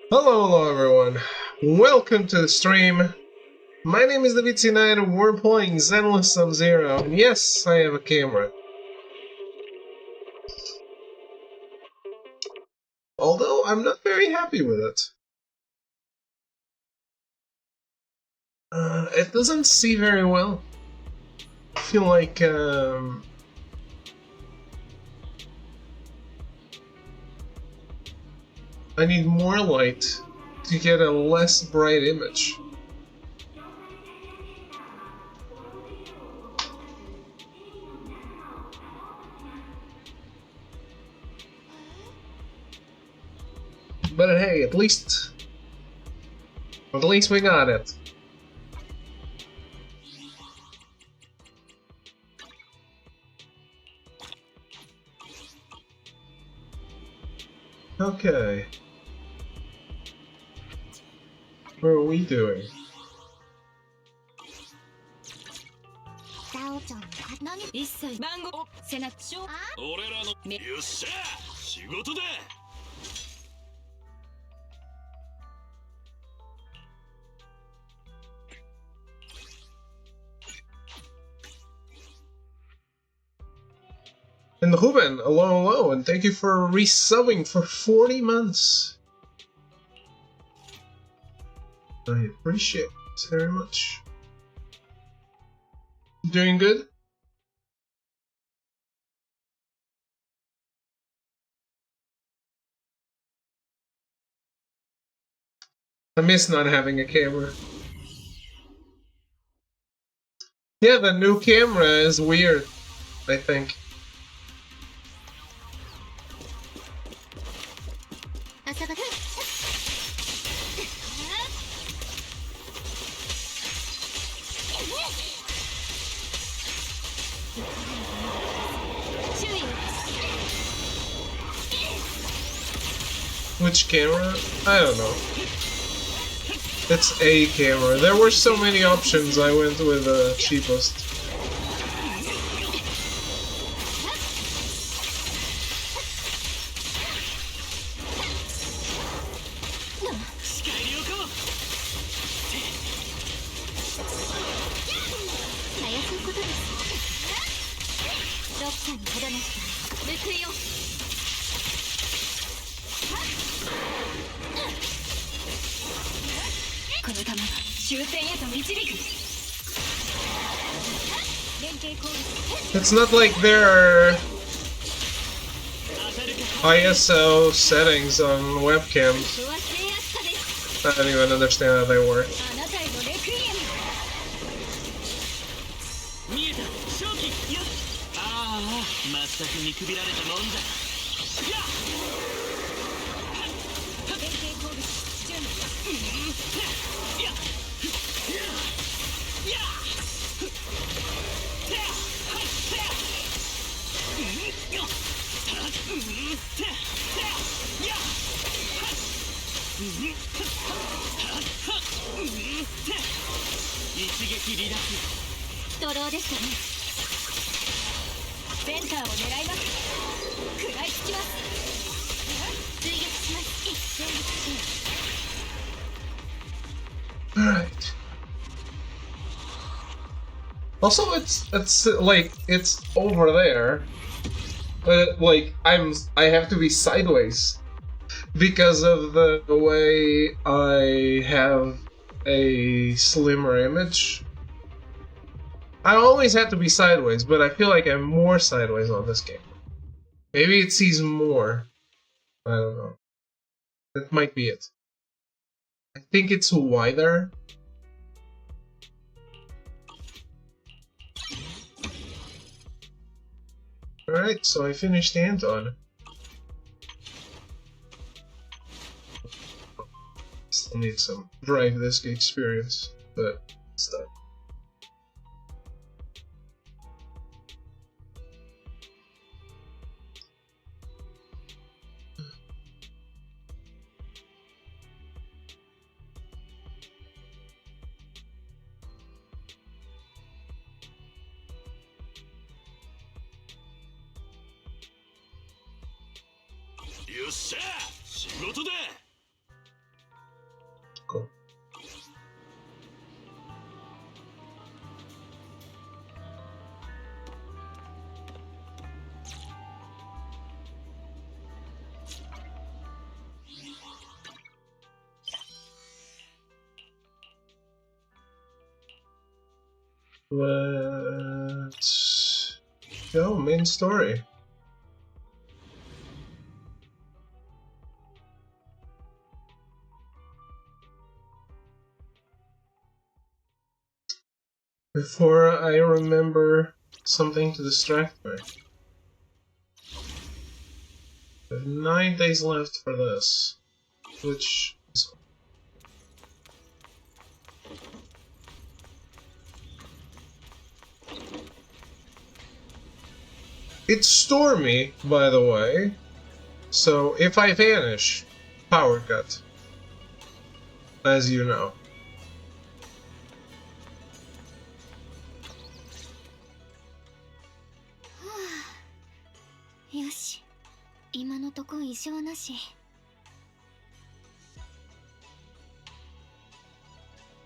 Hello everyone. Welcome to the stream. My name is David Knight and we're playing Zenless on Zero. And yes, I have a camera. Although I'm not very happy with it. It doesn't see very well. I feel like I need more light to get a less bright image. But hey, at least we got it. Okay. What are we doing? And Ruben, hello, and thank you for resubbing for 40 months. I appreciate it very much. Doing good? I miss not having a camera. Yeah, the new camera is weird, I think. Which camera? I don't know. It's a camera. There were so many options, I went with the cheapest. It's not like there are ISO settings on webcams. I don't even understand how they work. Alright. Also, it's like it's over there, but like I have to be sideways because of the way I have a slimmer image. I always have to be sideways, but I feel like I'm more sideways on this game. Maybe it sees more. I don't know. That might be it. I think it's wider. Alright, so I finished Anton. Still need some drive this experience, but it's done. Let's go, main story. Before I remember something to distract me. I have 9 days left for this, which is... It's stormy, by the way, so if I vanish, power cut, as you know.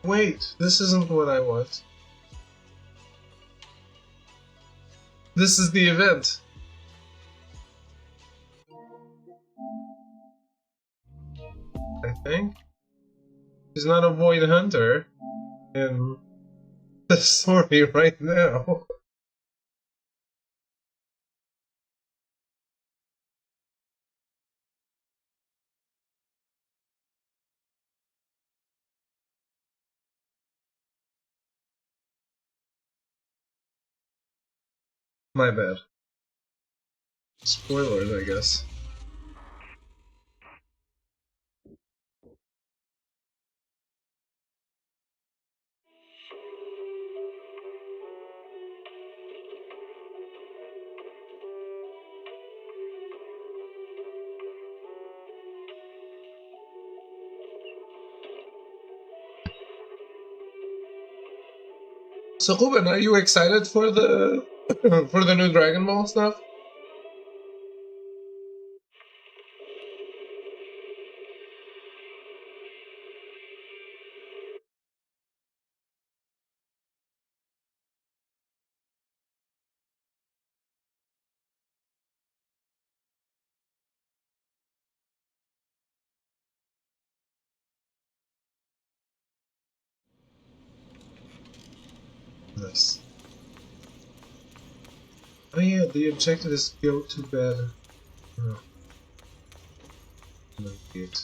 Wait, this isn't what I want. This is the event. I think. She's not a void hunter in the story right now. My bad. Spoilers, I guess. So Ruben, are you excited for the for the new Dragon Ball stuff? Yes. Oh yeah, the objective is go to bed. No. No good.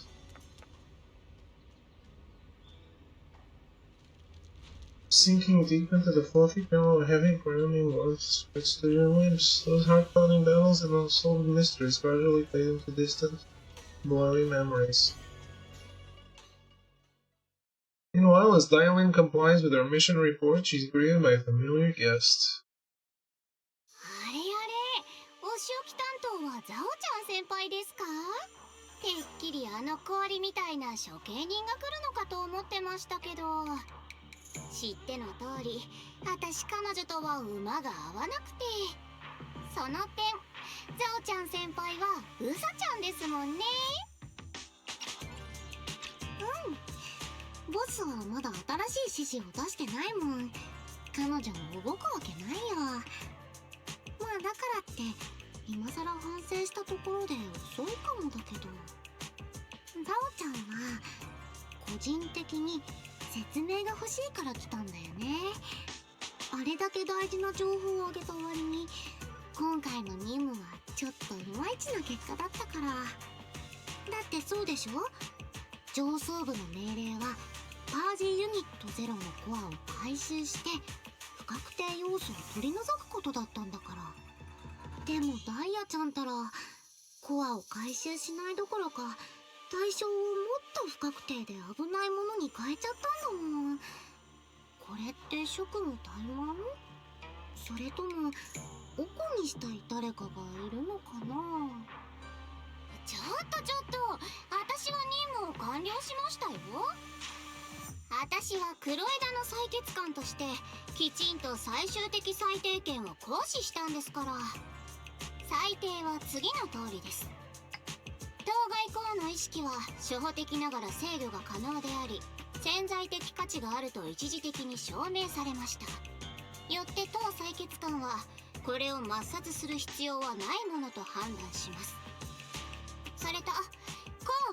Sinking deep into the fluffy pillow, a heavy grounding warmth spreads through your limbs. Those heart-pounding battles and unsolved mysteries gradually fade into distant, blurry memories. Meanwhile, as Dialin complies with her mission report, she's greeted by a familiar guest. あれあれ、お仕置き担当はザオちゃん先輩ですか？てっきりあの氷みたいな処刑人が来るのかと思ってましたけど、知っての通り、私彼女とは馬が合わなくて、その点、ザオちゃん先輩はウサちゃんですもんね。うん、ボスはまだ新しい指示を出してないもん。彼女も動くわけないよ。まあだからって今さら反省したところで遅いかもだけど、ザオちゃんは個人的に説明が欲しいから来たんだよね。あれだけ大事な情報をあげた割に今回の任務はちょっといまいちな結果だったから。だってそうでしょ、上層部の命令はパージーユニットゼロのコアを回収して不確定要素を取り除くことだったんだから。でもダイヤちゃんたらコアを回収しないどころか対象をもっと不確定で危ないものに変えちゃったんだもん。これって職務怠慢？それともおこにしたい誰かがいるのかな？ちょっと私は任務を完了しましたよ。私は黒枝の採血官としてきちんと最終的最低限を行使したんですから。最低は次の通りです。当該コアの意識は初歩的ながら制御が可能であり、潜在的価値があると一時的に証明されました。よって当採血官はこれを抹殺する必要はないものと判断します。それとコ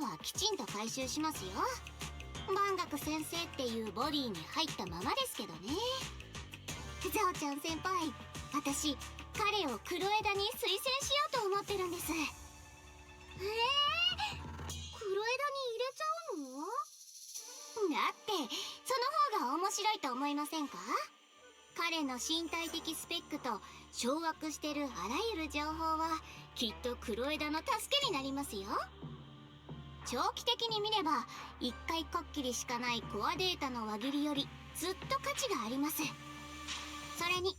アはきちんと回収しますよ。万学先生っていうボディに入ったままですけどね。ザオちゃん先輩、私彼を黒枝に推薦しようと思ってるんです。黒枝に入れちゃうの？だってその方が面白いと思いませんか？彼の身体的スペックと掌握してるあらゆる情報はきっと黒枝の助けになりますよ。長期的に見れば一回こっきりしかないコアデータの輪切りよりずっと価値があります。それに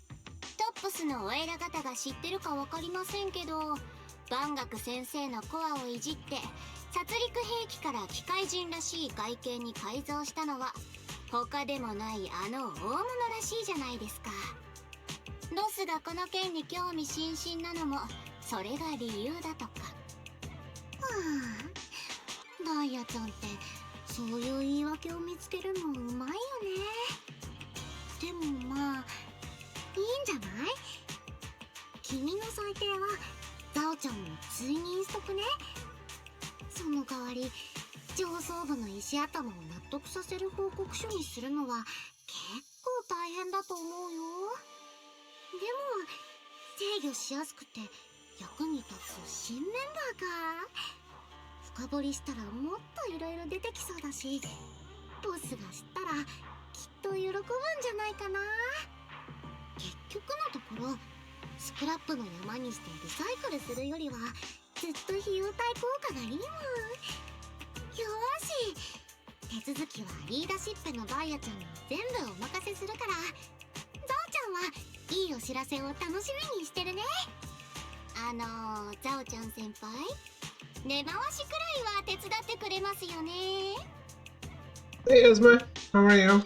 トップスのお偉方が知ってるか分かりませんけど、万学先生のコアをいじって殺戮兵器から機械人らしい外見に改造したのは他でもないあの大物らしいじゃないですか。ロスがこの件に興味津々なのもそれが理由だとか。ダイヤちゃんってそういう言い訳を見つけるのうまいよね。でもまあいいんじゃない？君の裁定はザオちゃんに追認しとくね。その代わり上層部の石頭を納得させる報告書にするのは結構大変だと思うよ。でも制御しやすくて役に立つ新メンバーか。深掘りしたらもっといろいろ出てきそうだし、ボスが知ったらきっと喜ぶんじゃないかな。結局のところスクラップの山にしてリサイクルするよりはずっと費用対効果がいいもん。よーし、手続きはリーダーシップのダイヤちゃんに全部お任せするから、ザオちゃんはいいお知らせを楽しみにしてるね。ザオちゃん先輩、根回しくらいは手伝ってくれますよね。 Hey Esme, how are you?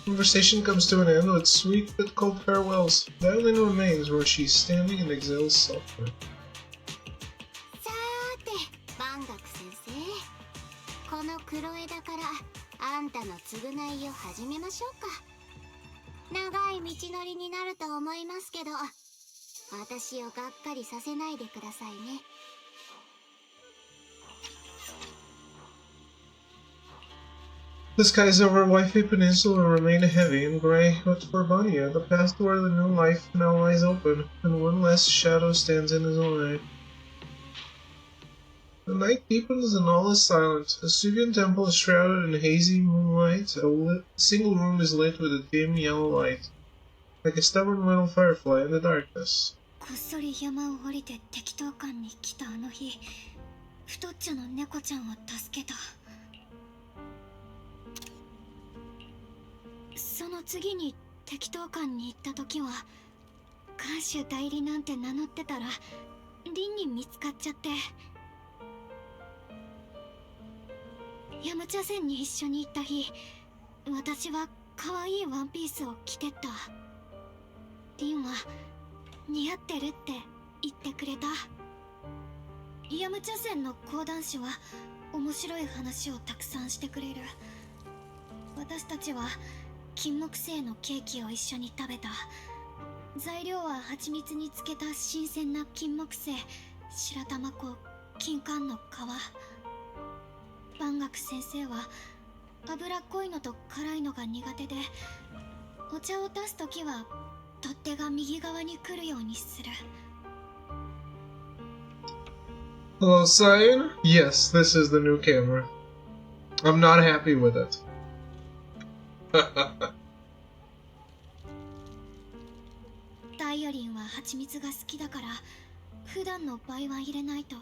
Conversation comes to an end with sweet but cold farewells. The island remains where she's standing and exhales sulfur. さーて、万学先生、この黒枝からあんたの償いを始めましょうか。長い道のりになると思いますけど、私をがっかりさせないでくださいね。The skies over Waifu Peninsula remain heavy and gray, but for Banya, the path toward the new life now lies open, and one less shadow stands in his own eye. The night deepens and all is silent. The Sugan temple is shrouded in hazy moonlight. A single room is lit with a dim yellow light, like a stubborn little firefly in the darkness. こっそり山を降りて適当館に来たあの日、太っちょの猫ちゃんを助けた。その次に適当館に行った時は、監修代理なんて名乗ってたらリンに見つかっちゃって、ヤムチャ船に一緒に行った日、私は可愛いワンピースを着てった。リンは似合ってるって言ってくれた。ヤムチャ船の講談師は面白い話をたくさんしてくれる。私たちは金木犀のケーキを一緒に食べた。材料は蜂蜜につけた新鮮な金木犀、白玉粉、金柑の皮。万学先生は脂っこいのと辛いのが苦手で、お茶を出すときは取っ手が右側に来るようにする。 Hello, Cyan? Yes, this is the new camera. I'm not happy with it. ダイオリンは蜂蜜が好きだから普段の倍は入れないと。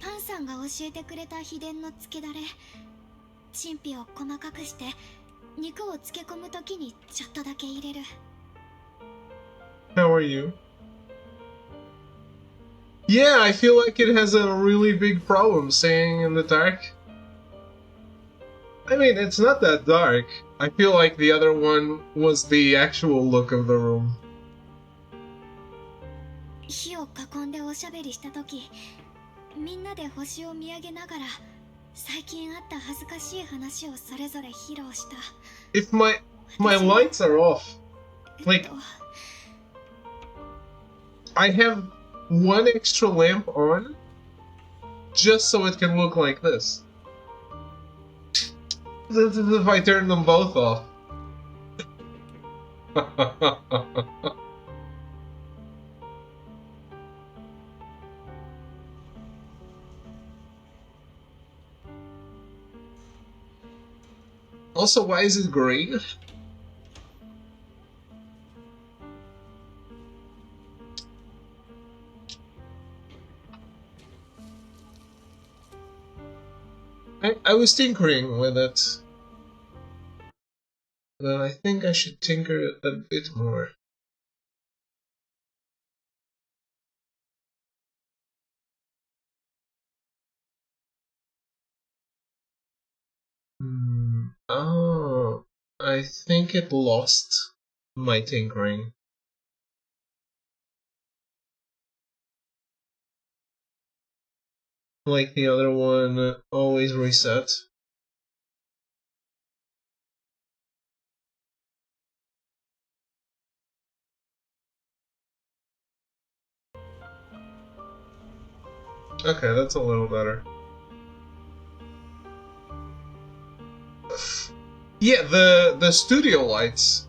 パンさんが教えてくれた秘伝の漬けだれ、陳皮を細かくして肉を漬け込むときにちょっとだけ入れる。 How are you? Yeah, I feel like it has a really big problem staying in the dark. I mean, it's not that dark. I feel like the other one was the actual look of the room. 火を囲んでおしゃべりしたとき、みんなで星を見上げながら最近あった恥ずかしい話をそれぞれ披露した。 If my lights are off, like I have one extra lamp on just so it can look like this. This is if I turn them both off. Also, why is it green? I was tinkering with it. But I think I should tinker a bit more. Oh, I think it lost my tinkering. Like the other one, always reset. Okay, that's a little better. Yeah, the studio lights.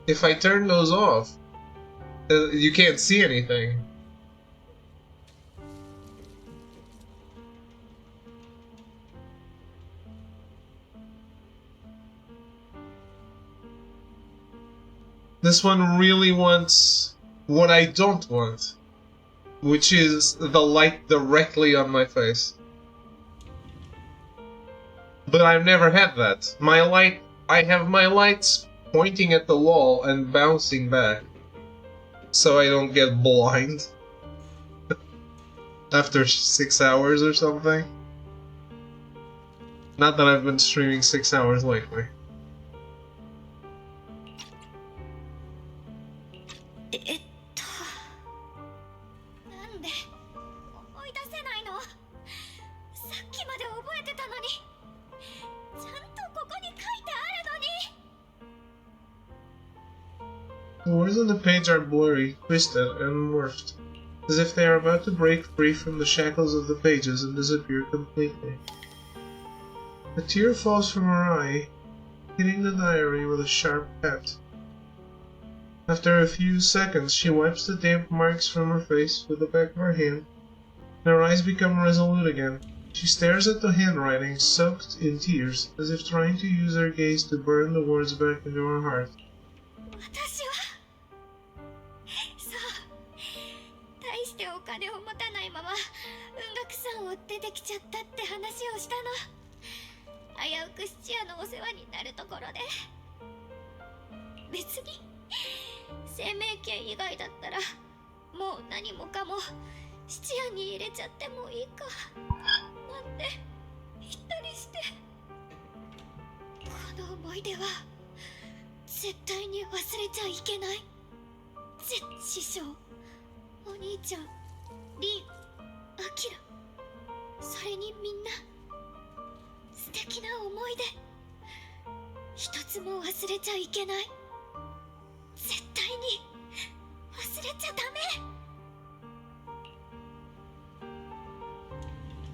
If I turn those off, you can't see anything. This one really wants what I don't want, which is the light directly on my face. But I've never had that. I have my lights pointing at the wall and bouncing back, so I don't get blind after 6 hours or something. Not that I've been streaming 6 hours lately. The words on the page are blurry, twisted, and morphed, as if they are about to break free from the shackles of the pages and disappear completely. A tear falls from her eye, hitting the diary with a sharp cut. After a few seconds, she wipes the damp marks from her face with the back of her hand, and her eyes become resolute again. She stares at the handwriting, soaked in tears, as if trying to use her gaze to burn the words back into her heart.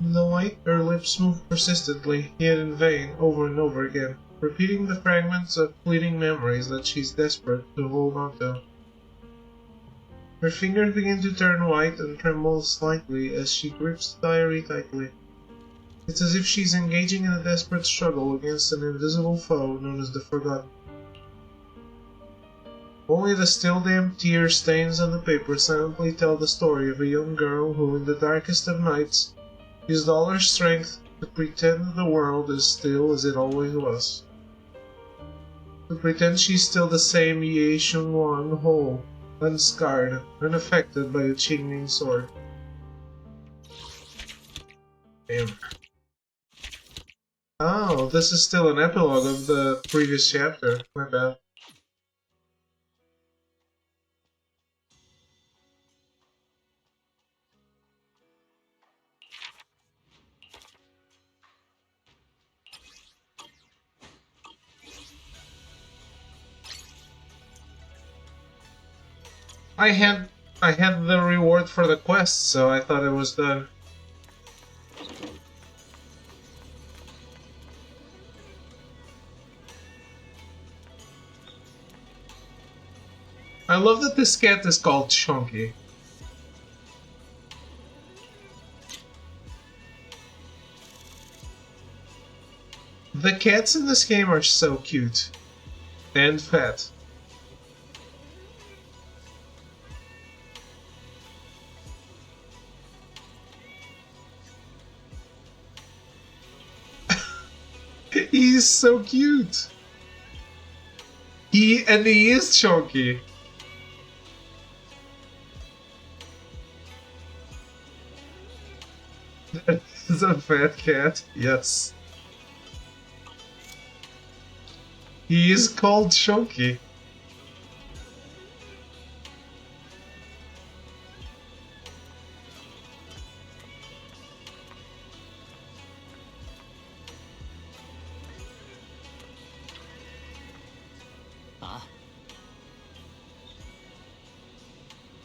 The light, her lips move persistently, yet in vain, over and over again, repeating the fragments of fleeting memories that she's desperate to hold on to. Her fingers begin to turn white and tremble slightly as she grips the diary tightly. It's as if she's engaging in a desperate struggle against an invisible foe known as the Forgotten. Only the still damp tear stains on the paper silently tell the story of a young girl who, in the darkest of nights, used all her strength to pretend that the world is still as it always was. To pretend she's still the same Ye Shunwan whole, unscarred, unaffected by the Qingming sword. Damn. Oh, this is still an epilogue of the previous chapter. My bad. I had the reward for the quest, so I thought it was done. I love that this cat is called Chunky. The cats in this game are so cute. And fat. He's so cute. He is chunky. That is a fat cat. Yes. He is called Chunky.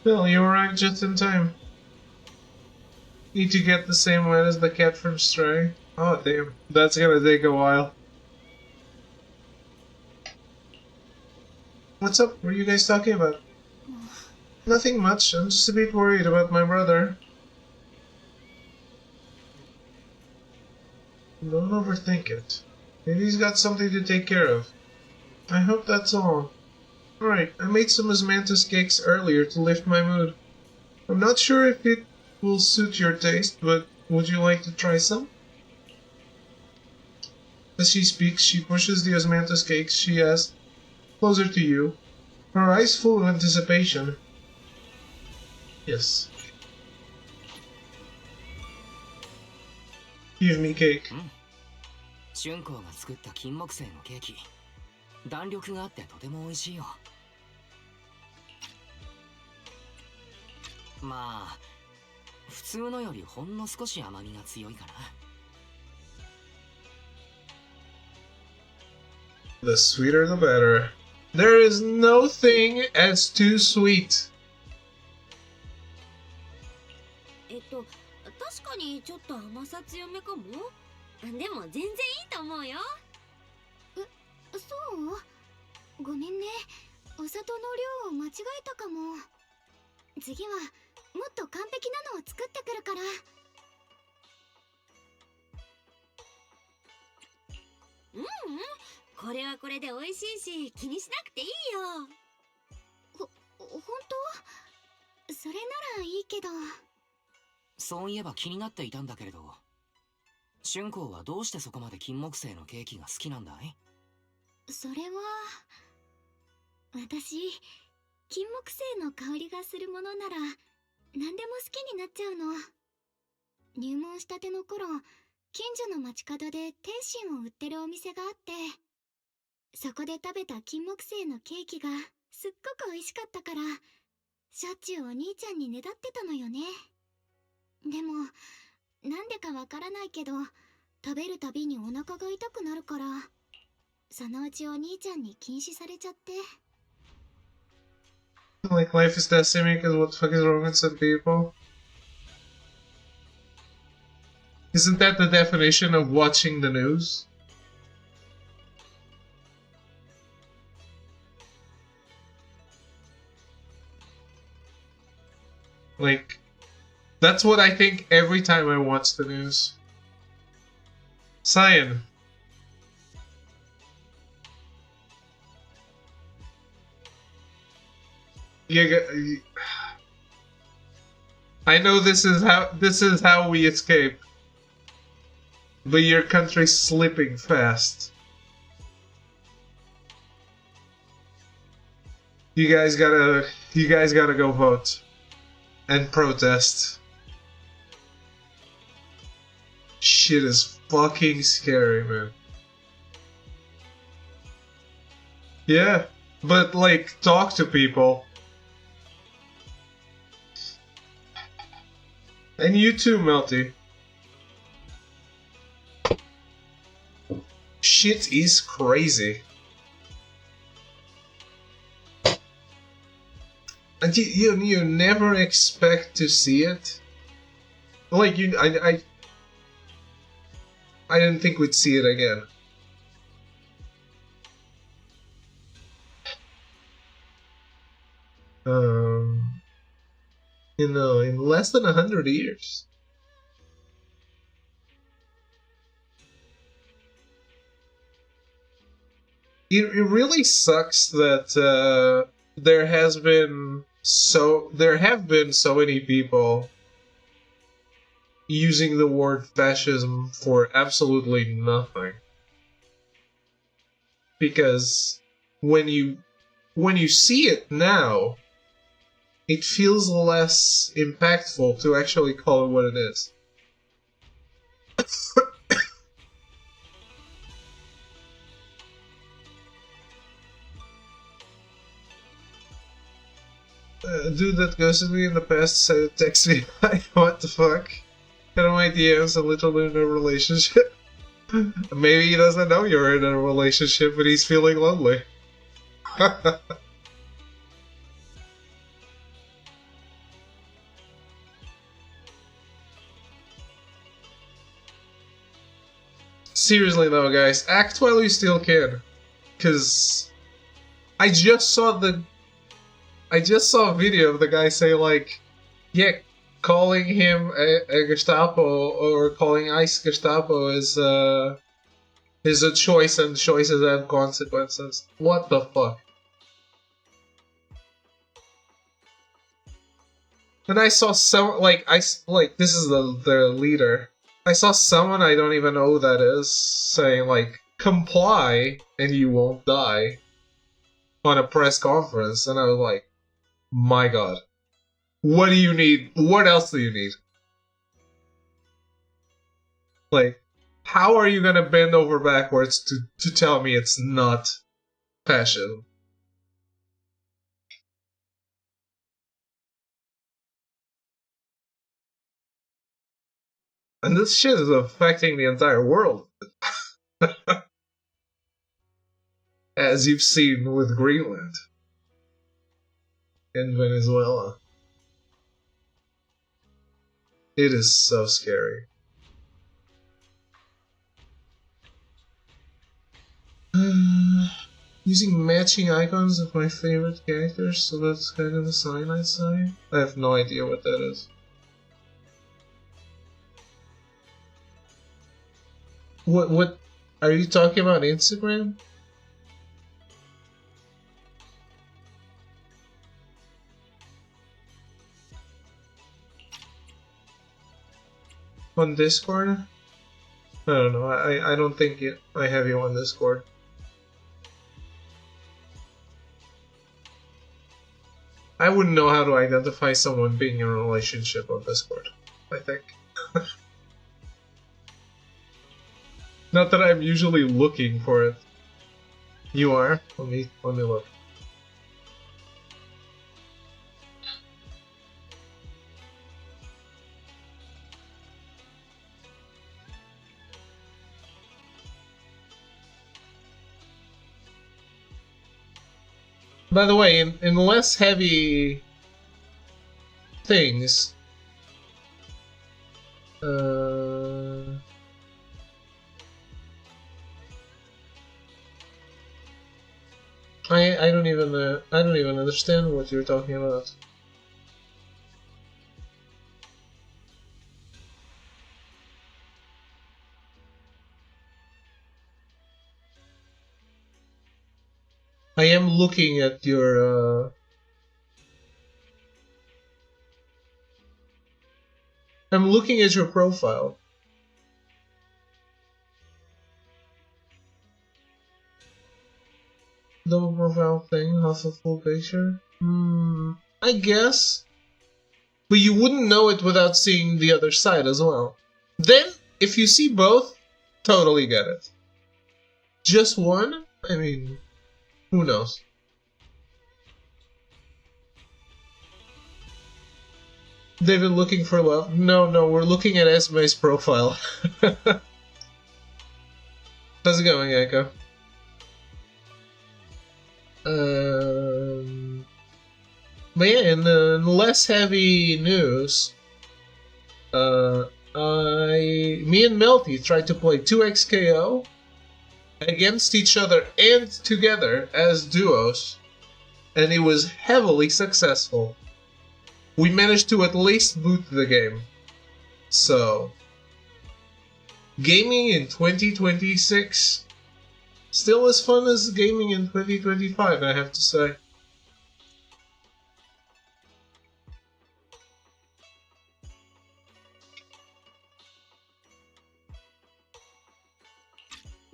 Well, you arrived just in time. Need to get the same wet as the cat from Stray? Oh damn, that's gonna take a while. What's up? What are you guys talking about? Nothing much, I'm just a bit worried about my brother. Don't overthink it. Maybe he's got something to take care of. I hope that's all. Alright, I made some osmanthus cakes earlier to lift my mood. I'm not sure if it will suit your taste, but would you like to try some? As she speaks, she pushes the osmanthus cakes she has closer to you, her eyes full of anticipation. Yes. Give me cake. 春光が作った金木犀のケーキ、弾力があってとても美味しいよ。まあ普通のよりほんの少し甘みが強いかな。The sweeter the better. There is no thing as too sweet. 確かにちょっと甘さ強めかも。でも全然いいと思うよ。そう？ごめんね。お砂糖の量を間違えたかも。次はもっと完璧なのを作ってくるから。これはこれで美味しいし気にしなくていいよ。本当？それならいいけど。そういえば気になっていたんだけれど、春光はどうしてそこまで金木犀のケーキが好きなんだい？それは私、金木犀の香りがするものなら何でも好きになっちゃうの。入門したての頃、近所の街角で点心を売ってるお店があって、そこで食べた金木犀のケーキがすっごく美味しかったから、しょっちゅうお兄ちゃんにねだってたのよね。でもなんでかわからないけど、食べるたびにお腹が痛くなるから、そのうちお兄ちゃんに禁止されちゃって。Like life is destiny because what the fuck is wrong with some people? Isn't that the definition of watching the news? Like, that's what I think every time I watch the news. Cyan. I know this is how we escape. But your country's slipping fast. You guys gotta go vote and protest. Shit is fucking scary, man. Yeah, but like talk to people. And you too, Melty. Shit is crazy. And you never expect to see it. Like I didn't think we'd see it again. Um, in less than 100 years. It really sucks that there have been so many people using the word fascism for absolutely nothing. Because when you see it now, it feels less impactful to actually call it what it is. Dude that ghosted me in the past said text me like, what the fuck? Get on my DMs a little in a relationship. Maybe he doesn't know you're in a relationship, but he's feeling lonely. Seriously though, guys, act while you still can. Cause I just saw a video of the guy say like, yeah, calling him a Gestapo or calling ICE Gestapo is a choice, and choices have consequences. What the fuck? And I saw some this is the leader. I saw someone I don't even know who that is saying like, comply and you won't die on a press conference, and I was like, my god. What do you need? What else do you need? Like, how are you gonna bend over backwards to tell me it's not fascism? And this shit is affecting the entire world. As you've seen with Greenland and Venezuela. It is so scary. Using matching icons of my favorite characters, so that's kind of a sign I say? I have no idea what that is. What are you talking about, Instagram? On Discord? I don't know, I don't think I have you on Discord. I wouldn't know how to identify someone being in a relationship on Discord, I think. Not that I'm usually looking for it. You are? Let me look. By the way, in less heavy things, I don't even understand what you're talking about. I am looking at your I'm looking at your profile. Double profile thing, half a full picture? I guess. But you wouldn't know it without seeing the other side as well. Then, if you see both, totally get it. Just one? I mean, who knows? David looking for love? No, we're looking at Esme's profile. How's it going, Echo? But yeah, in the less heavy news, me and Melty tried to play 2XKO against each other and together as duos, and it was heavily successful. We managed to at least boot the game. So, gaming in 2026 still as fun as gaming in 2025, I have to say.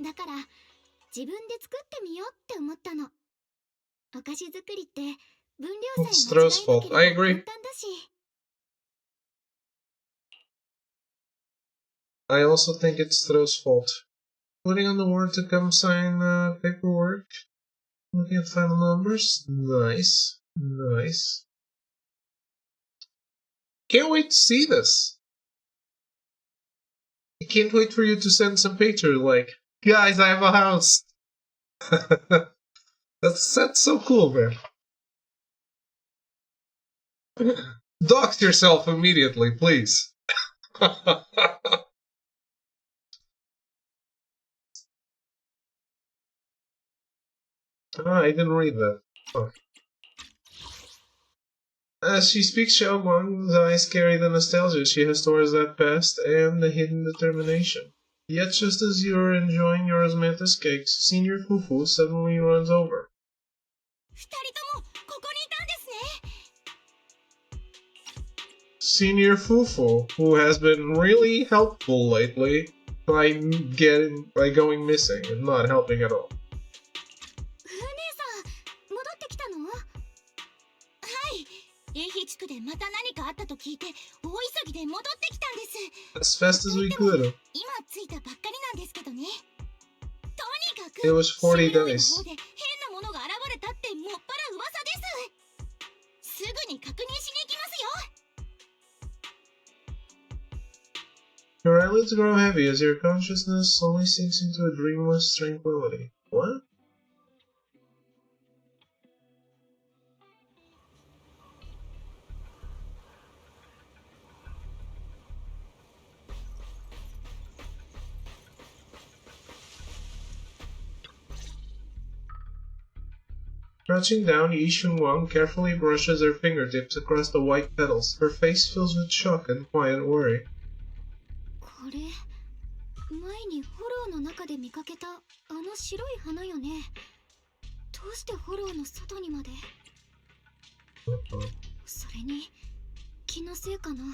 だから自分で作ってみようって思ったの。お菓子作りって分量 It's さえ間違 Stroh's えなけ fault. I れば agree. 簡単だし。I also think it's Stroh's fault. Putting on the word to come sign paperwork. Looking at final numbers. Nice. Nice. Can't wait to see this. I can't wait for you to send some pictures like, guys, I have a house. that's so cool, man. Dox yourself immediately, please. I didn't read that. Oh. As she speaks, Xiaoguang's eyes carry the nostalgia she has towards that past and the hidden determination. Yet just as you're enjoying your osmanthus cakes, Senior Fufu suddenly runs over. 二人ともここにいたんですね。 Senior Fufu, who has been really helpful lately by going missing and not helping at all. 姉さん、戻ってきたの？はい。エヒ地区でまた何かあったと聞いて、大急ぎで戻ってきたんです。 As fast as we could. 今着いたばっかりなんですけどね。とにかく It was 40 シェルロイの days. 方で変なものが現れたってもっぱら噂です。すぐに確認しに行きますよ。 Your eyelids grow heavy as your consciousness slowly sinks into a dreamless tranquility. What? Crouching down, Yi Shun-wang carefully brushes her fingertips across the white petals. Her face fills with shock and quiet worry. これ、前にフォローの中で見かけたあの白い花よね。どうしてフォローの外にまで。それに、気のせいかな。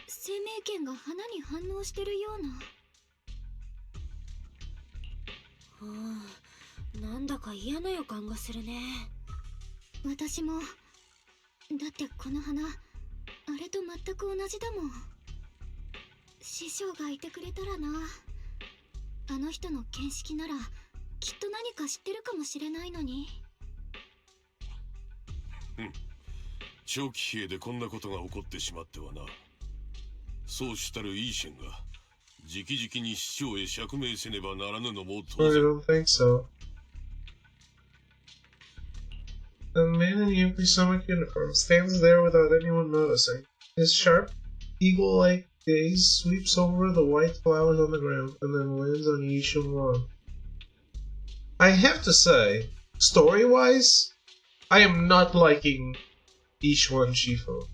生命圏が花に反応してるような。なんだか嫌な予感がするね。私も。だってこの花、あれと全く同じだもん。師匠がいてくれたらな。あの人の見識ならきっと何か知ってるかもしれないのに。長期兵でこんなことが起こってしまってはな。そうしたるイーシェンが直々に師匠へ釈明せねばならぬのも当 I 然。 don't think so. The man in the Yokosuka uniform stands there without anyone noticing. His sharp, eagle-like gaze sweeps over the white flowers on the ground and then lands on Yi Shun-wang. I have to say, story-wise, I am not liking Yishuan Shifu.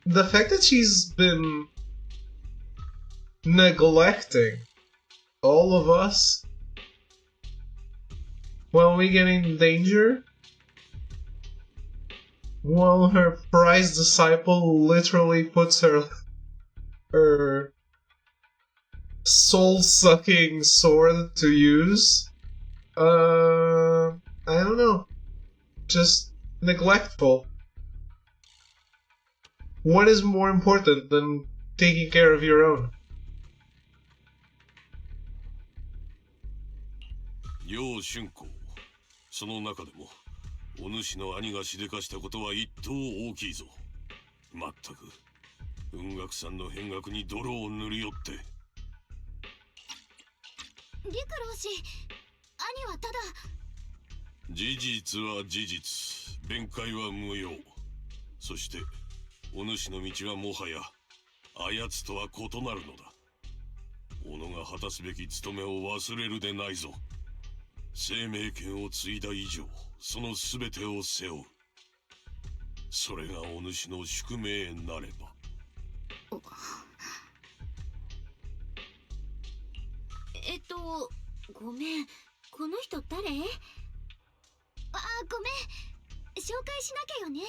The fact that she's been neglecting all of us while we get in danger, while her prized disciple literally puts her soul-sucking sword to use. I don't know. Just neglectful. What is more important than taking care of your own? 楊春光、その中でもお主の兄がしでかしたことは一等大きいぞ。まったく雲岳さんの変額に泥を塗り寄って。陸老師、兄はただ。事実は事実、弁解は無用。そしてお主の道はもはやあやつとは異なるのだ。己が果たすべき務めを忘れるでないぞ。生命権を継いだ以上、その全てを背負う。それがお主の宿命なれば。ごめん、この人誰？ごめん、紹介しなきゃよね。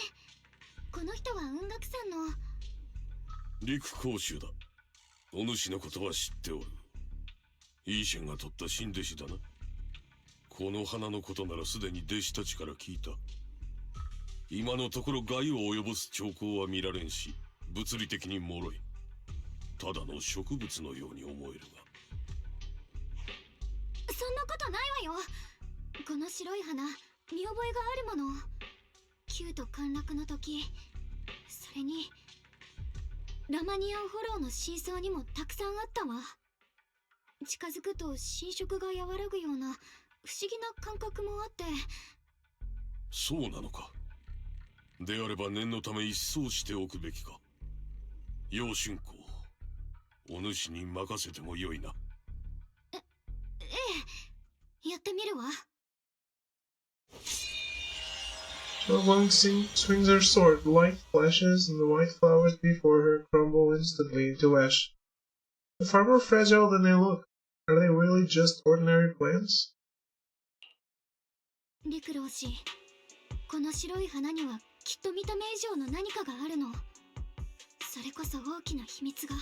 この人は雲岳さんの陸講習だ。お主のことは知っておる。イーシェンが取った新弟子だな。この花のことならすでに弟子たちから聞いた。今のところ害を及ぼす兆候は見られんし、物理的に脆い。ただの植物のように思えるが。そんなことないわよ。この白い花、見覚えがあるもの。キュート陥落の時、それにラマニアンフォローの真相にもたくさんあったわ。近づくと侵食が和らぐような不思議な感覚もあって。そうなのか。であれば念のため一掃しておくべきか。楊春公、お主に任せてもよいな。ええ、やってみるわ。Wang Xing swings her sword, light flashes, and the white flowers before her crumble instantly into ash. But far more fragile than they look. Are they really just ordinary plants? 陸老師、この白い花にはきっと見た目以上の何かがあるの。それこそ大きな秘密が。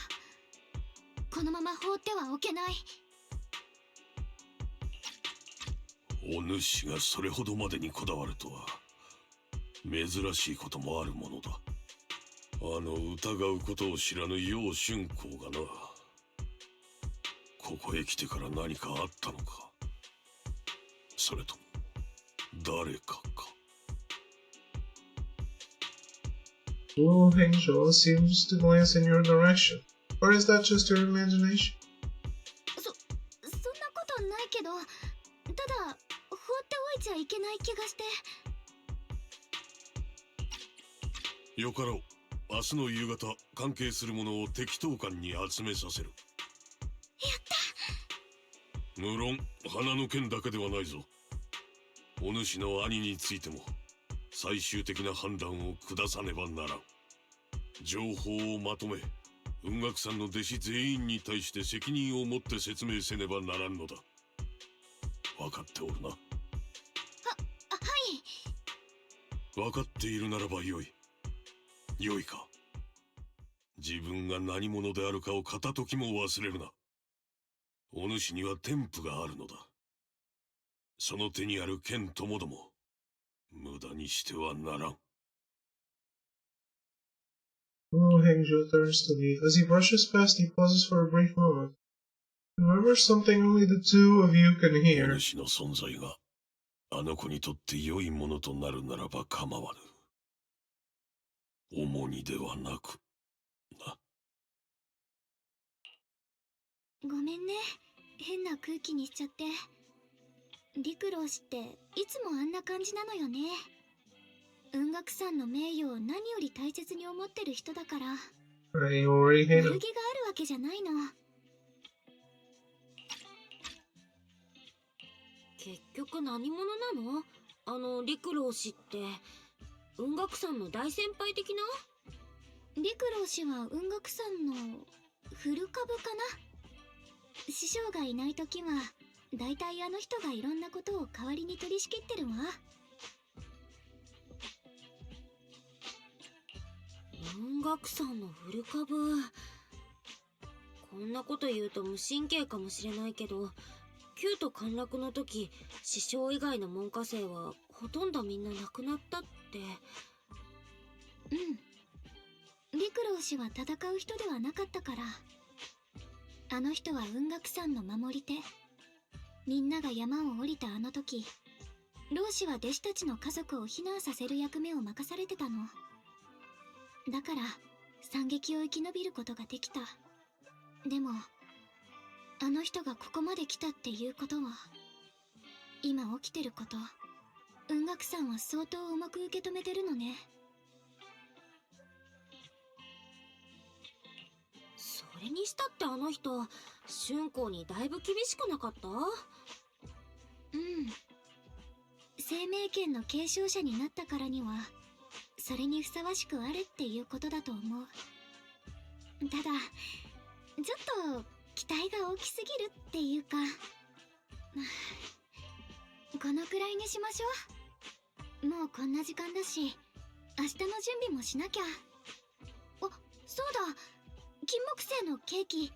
このまま放ってはおけない。お主がそれほどまでにこだわるとは珍しいこともあるものだ。あの疑うことを知らぬ楊春公がな。ここへ来てから何かあったのか、それとも誰かか。Wu Hengzhou seems to glance in your direction. Or is that just your imagination? そんなことないけど、ただ放っておいちゃいけない気がして。よかろう。明日の夕方、関係する者を適当館に集めさせる。やった。無論花の件だけではないぞ。お主の兄についても最終的な判断を下さねばならん。情報をまとめ、雲岳さんの弟子全員に対して責任を持って説明せねばならんのだ。分かっておるな。はい。分かっているならばよい。よいか。自分が何者であるかを片時も忘れるな。お主には天賦があるのだ。その手にある剣ともども無駄にしてはならん。Wu Hengzhou turns to leave. As he brushes past, he pauses for a brief moment. Remember something only the two of you can お hear. 主の存在があの子にとって良いものとなるならば構わぬ。重荷ではなくな。ごめんね、変な空気にしちゃって。陸老師っていつもあんな感じなのよね。雲岳さんの名誉を何より大切に思ってる人だから。 I already hate 悪 him. 気があるわけじゃないの。結局何者なの？あの陸老師って雲岳さんの大先輩的な？陸老師は雲岳さんの古株かな。師匠がいない時はだいたいあの人がいろんなことを代わりに取り仕切ってるわ。雲岳さんの古株。こんなこと言うと無神経かもしれないけど、旧都陥落の時師匠以外の門下生はほとんどみんな亡くなったって。うん、陸老師は戦う人ではなかったから。あの人は雲岳さんの守り手。みんなが山を降りたあの時、老師は弟子たちの家族を避難させる役目を任されてたの。だから惨劇を生き延びることができた。でもあの人がここまで来たっていうことは、今起きてること、雲岳さんは相当重く受け止めてるのね。それにしたってあの人春光にだいぶ厳しくなかった？うん、生命権の継承者になったからにはそれにふさわしくあるっていうことだと思う。ただちょっと期待が大きすぎるっていうかこのくらいにしましょう。もうこんな時間だし明日の準備もしなきゃ。あ、そうだ、金木犀のケーキ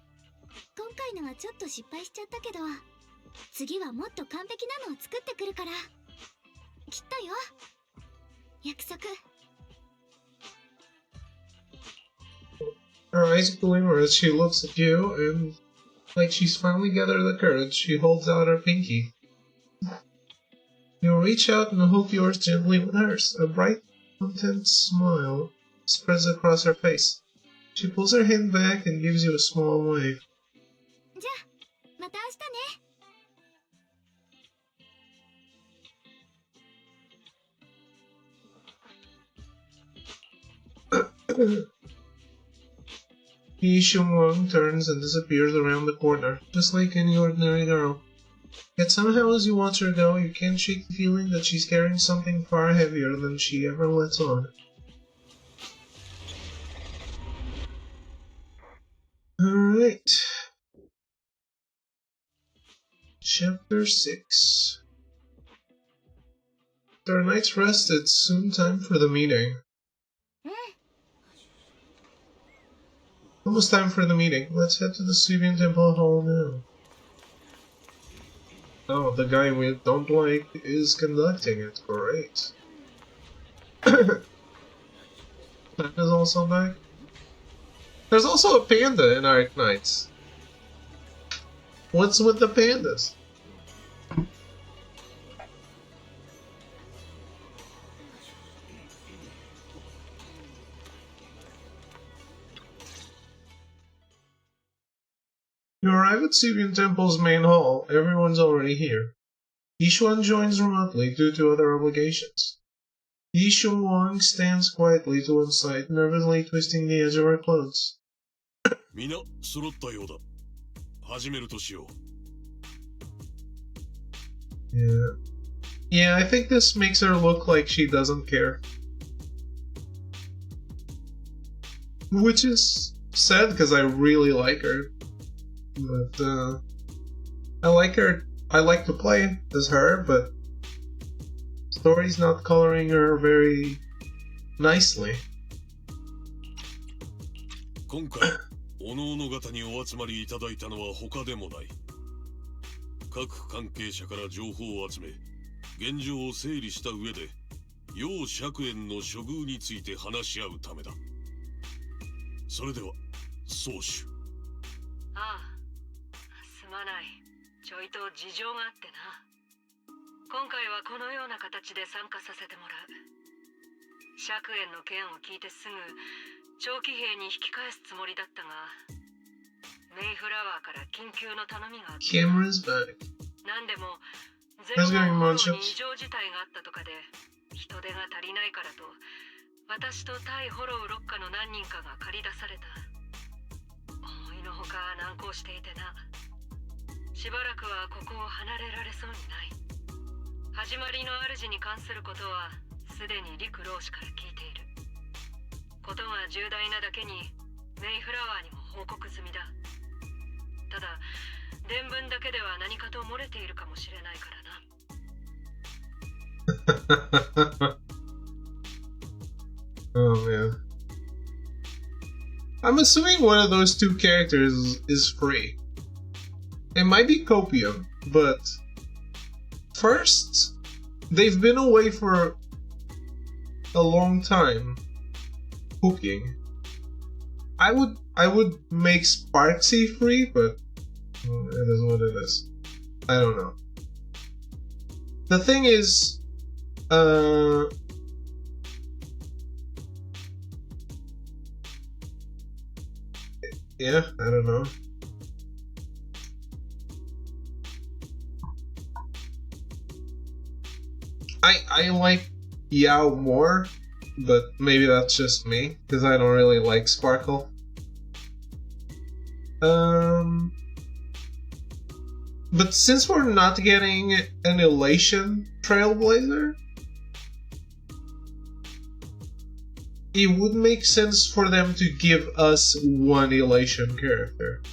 今回のはちょっと失敗しちゃったけど次はもっと完璧なのを作ってくるからきっとよ、約束。 Her eyes glimmer as she looks at you, and like she's finally gathered the courage, she holds out her pinky. You reach out and hook yours gently with hers. A bright, content smile spreads across her face. She pulls her hand back and gives you a small wave. じゃあまた明日ね。Yi Xiongwang turns and disappears around the corner, just like any ordinary girl. Yet somehow as you watch her go, you can't shake the feeling that she's carrying something far heavier than she ever lets on. Alright. Chapter 6. After a night's rest, it's soon time for the meeting. Almost time for the meeting. Let's head to the Subian Temple Hall now. Oh, the guy we don't like is conducting it. Great. Panda's also back. There's also a panda in Arc Knights. What's with the pandas? You arrive at Subian Temple's main hall. Everyone's already here. Yishuan joins remotely due to other obligations. Yi Xiongwang stands quietly to one side, nervously twisting the edge of her clothes. みな揃ったようだ。始めるとしよう。Yeah, I think this makes her look like she doesn't care. Which is sad because I really like her. But, I like her. I like to play as her, but story's not coloring her very nicely. 今回、おのおの方にお集まりいただいたのは他でもない。各関係者から情報を集め、現状を整理した上で、楊釈園の処遇について話し合うためだ。それでは、宗主。ああ、すまない。ちょいと事情があってな。今回はこのような形で参加させてもらう。釈園の件を聞いてすぐ長期兵に引き返すつもりだったが、メイフラワーから緊急の頼みがあった。Camera's back. なんでもゼロ How's going, の Munchos? に異常事態があったとかで人手が足りないからと、私と対ホロウロッカの何人かが駆り出された。思いのほか難航していてな。しばらくはここを離れられそうにない。始まりの主に関することはすでに陸老師から聞いている。ことが重大なだけにメイフラワーにも報告済みだ。ただ伝聞だけでは何かと漏れているかもしれないからな。Oh man. I'm assuming one of those two characters is free. It might be Copium, but first, they've been away for a long time cooking. I would make Sparksy free, but it is what it is. I don't know. The thing is, yeah, I don't know. I like Yao more, but maybe that's just me, because I don't really like Sparkle. But since we're not getting an Elation Trailblazer, it would make sense for them to give us one Elation character.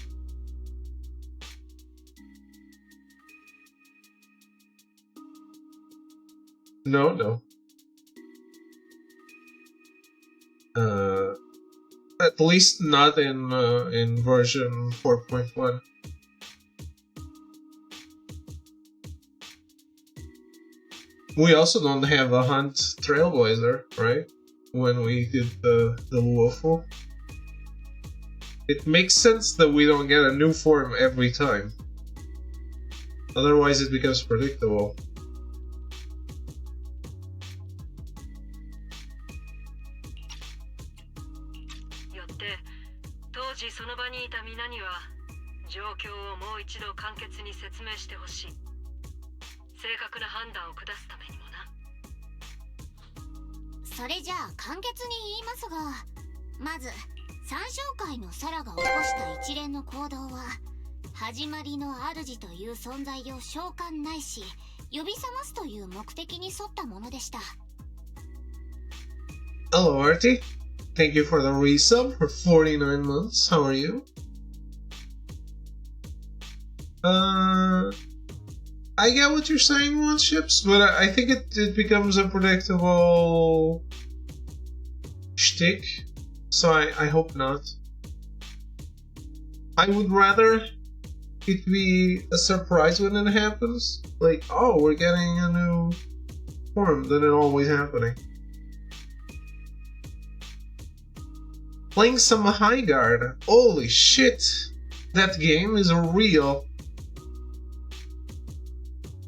No. At least not in version 4.1. We also don't have a Hunt Trailblazer, right? When we did the Wolfle. It makes sense that we don't get a new form every time. Otherwise it becomes predictable. 当時その場にいた皆には状況をもう一度簡潔に説明してほしい。正確な判断を下すためにもな。それじゃあ簡潔に言いますが、まず三章会のサラが起こした一連の行動は始まりの主という存在を召喚ないし呼び覚ますという目的に沿ったものでした。 Hello Artie, thank you for the resub for 49 months. How are you? I get what you're saying, One Ships, but I think it becomes a predictable shtick, so I hope not. I would rather it be a surprise when it happens, like, oh, we're getting a new form, than it always happening. Playing some High Guard. Holy shit! That game is real.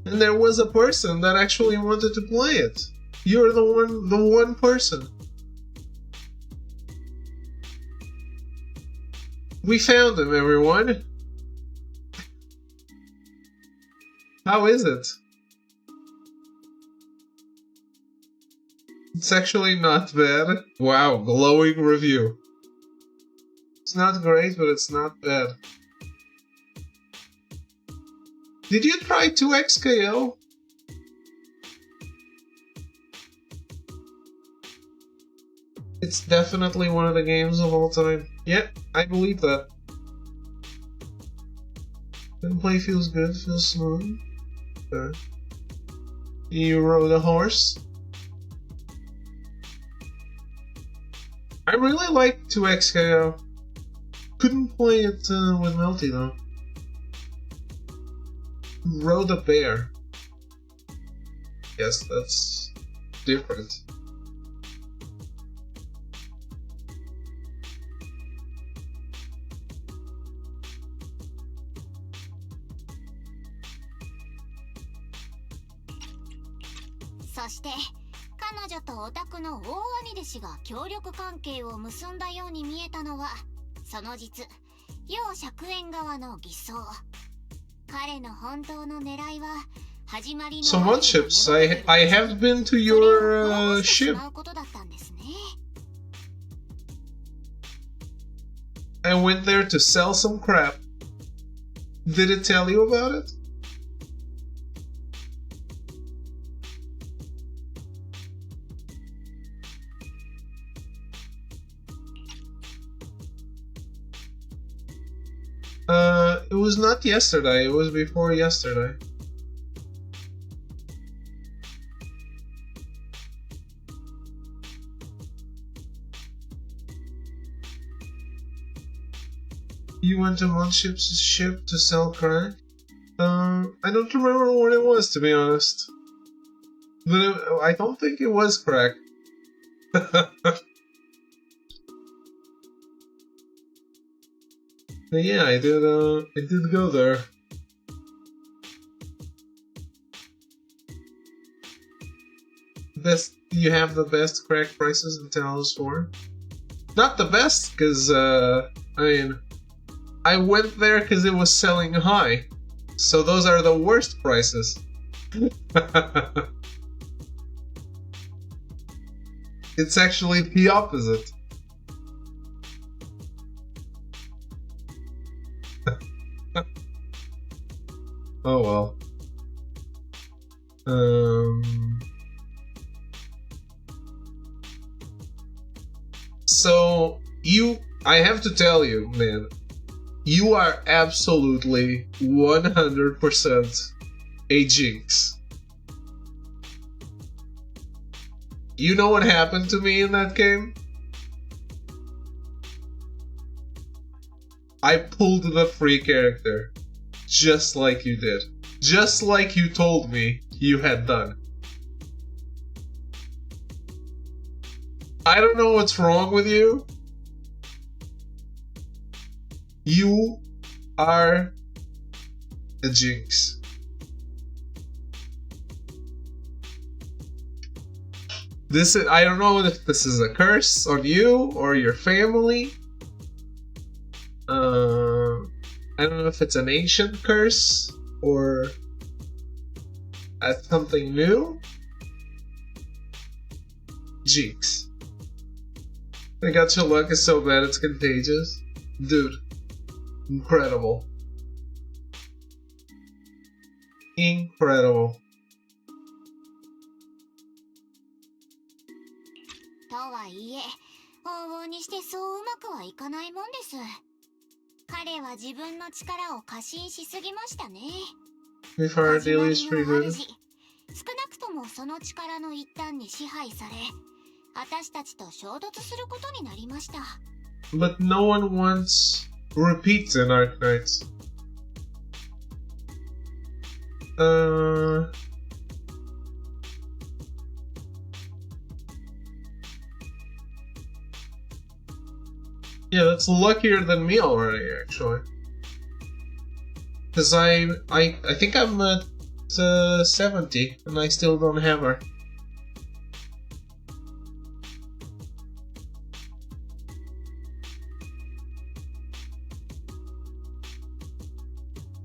And there was a person that actually wanted to play it. You're the one person. We found him, everyone. How is it? It's actually not bad. Wow, glowing review. It's not great, but it's not bad. Did you try 2XKO? It's definitely one of the games of all time. Yeah, I believe that. Gameplay feels good, feels smooth. Okay. You rode a horse? I really like 2XKO. Couldn't play it with Melty though. Rode a bear. Yes, that's different. So して彼女とオタクの大兄弟子が協力関係を結んだように見えたのはその実楊釈縁側の偽装。彼の本当の狙いは始まりの So One Ships, I have been to your ship. I went there to sell some crap. Did it tell you about it? It was not yesterday, it was before yesterday. You went to One Ship's ship to sell crack? I don't remember what it was, to be honest. But I don't think it was crack. But yeah, I did go there. You have the best crack prices in Talos 4? Not the best, because, I mean, I went there because it was selling high. So those are the worst prices. It's actually the opposite. Oh well. So I have to tell you, man, you are absolutely 100% a jinx. You know what happened to me in that game? I pulled the free character, just like you did. Just like you told me you had done. I don't know what's wrong with you. You are a jinx. I don't know if this is a curse on you or your family. I don't know if it's an ancient curse or something new. Jinx. I got your luck is so bad it's contagious. Dude. Incredible. Incredible. とはいえ、往々にしてそううまくはいかないもんです。彼は自分の力を過信しすぎましたね。If our daily is pretty good. 少なくともその力の一端に支配され、私たちと衝突することになりました。But no one wants repeats in Arknights. Yeah, that's luckier than me already, actually. Because I think I'm at 70, and I still don't have her.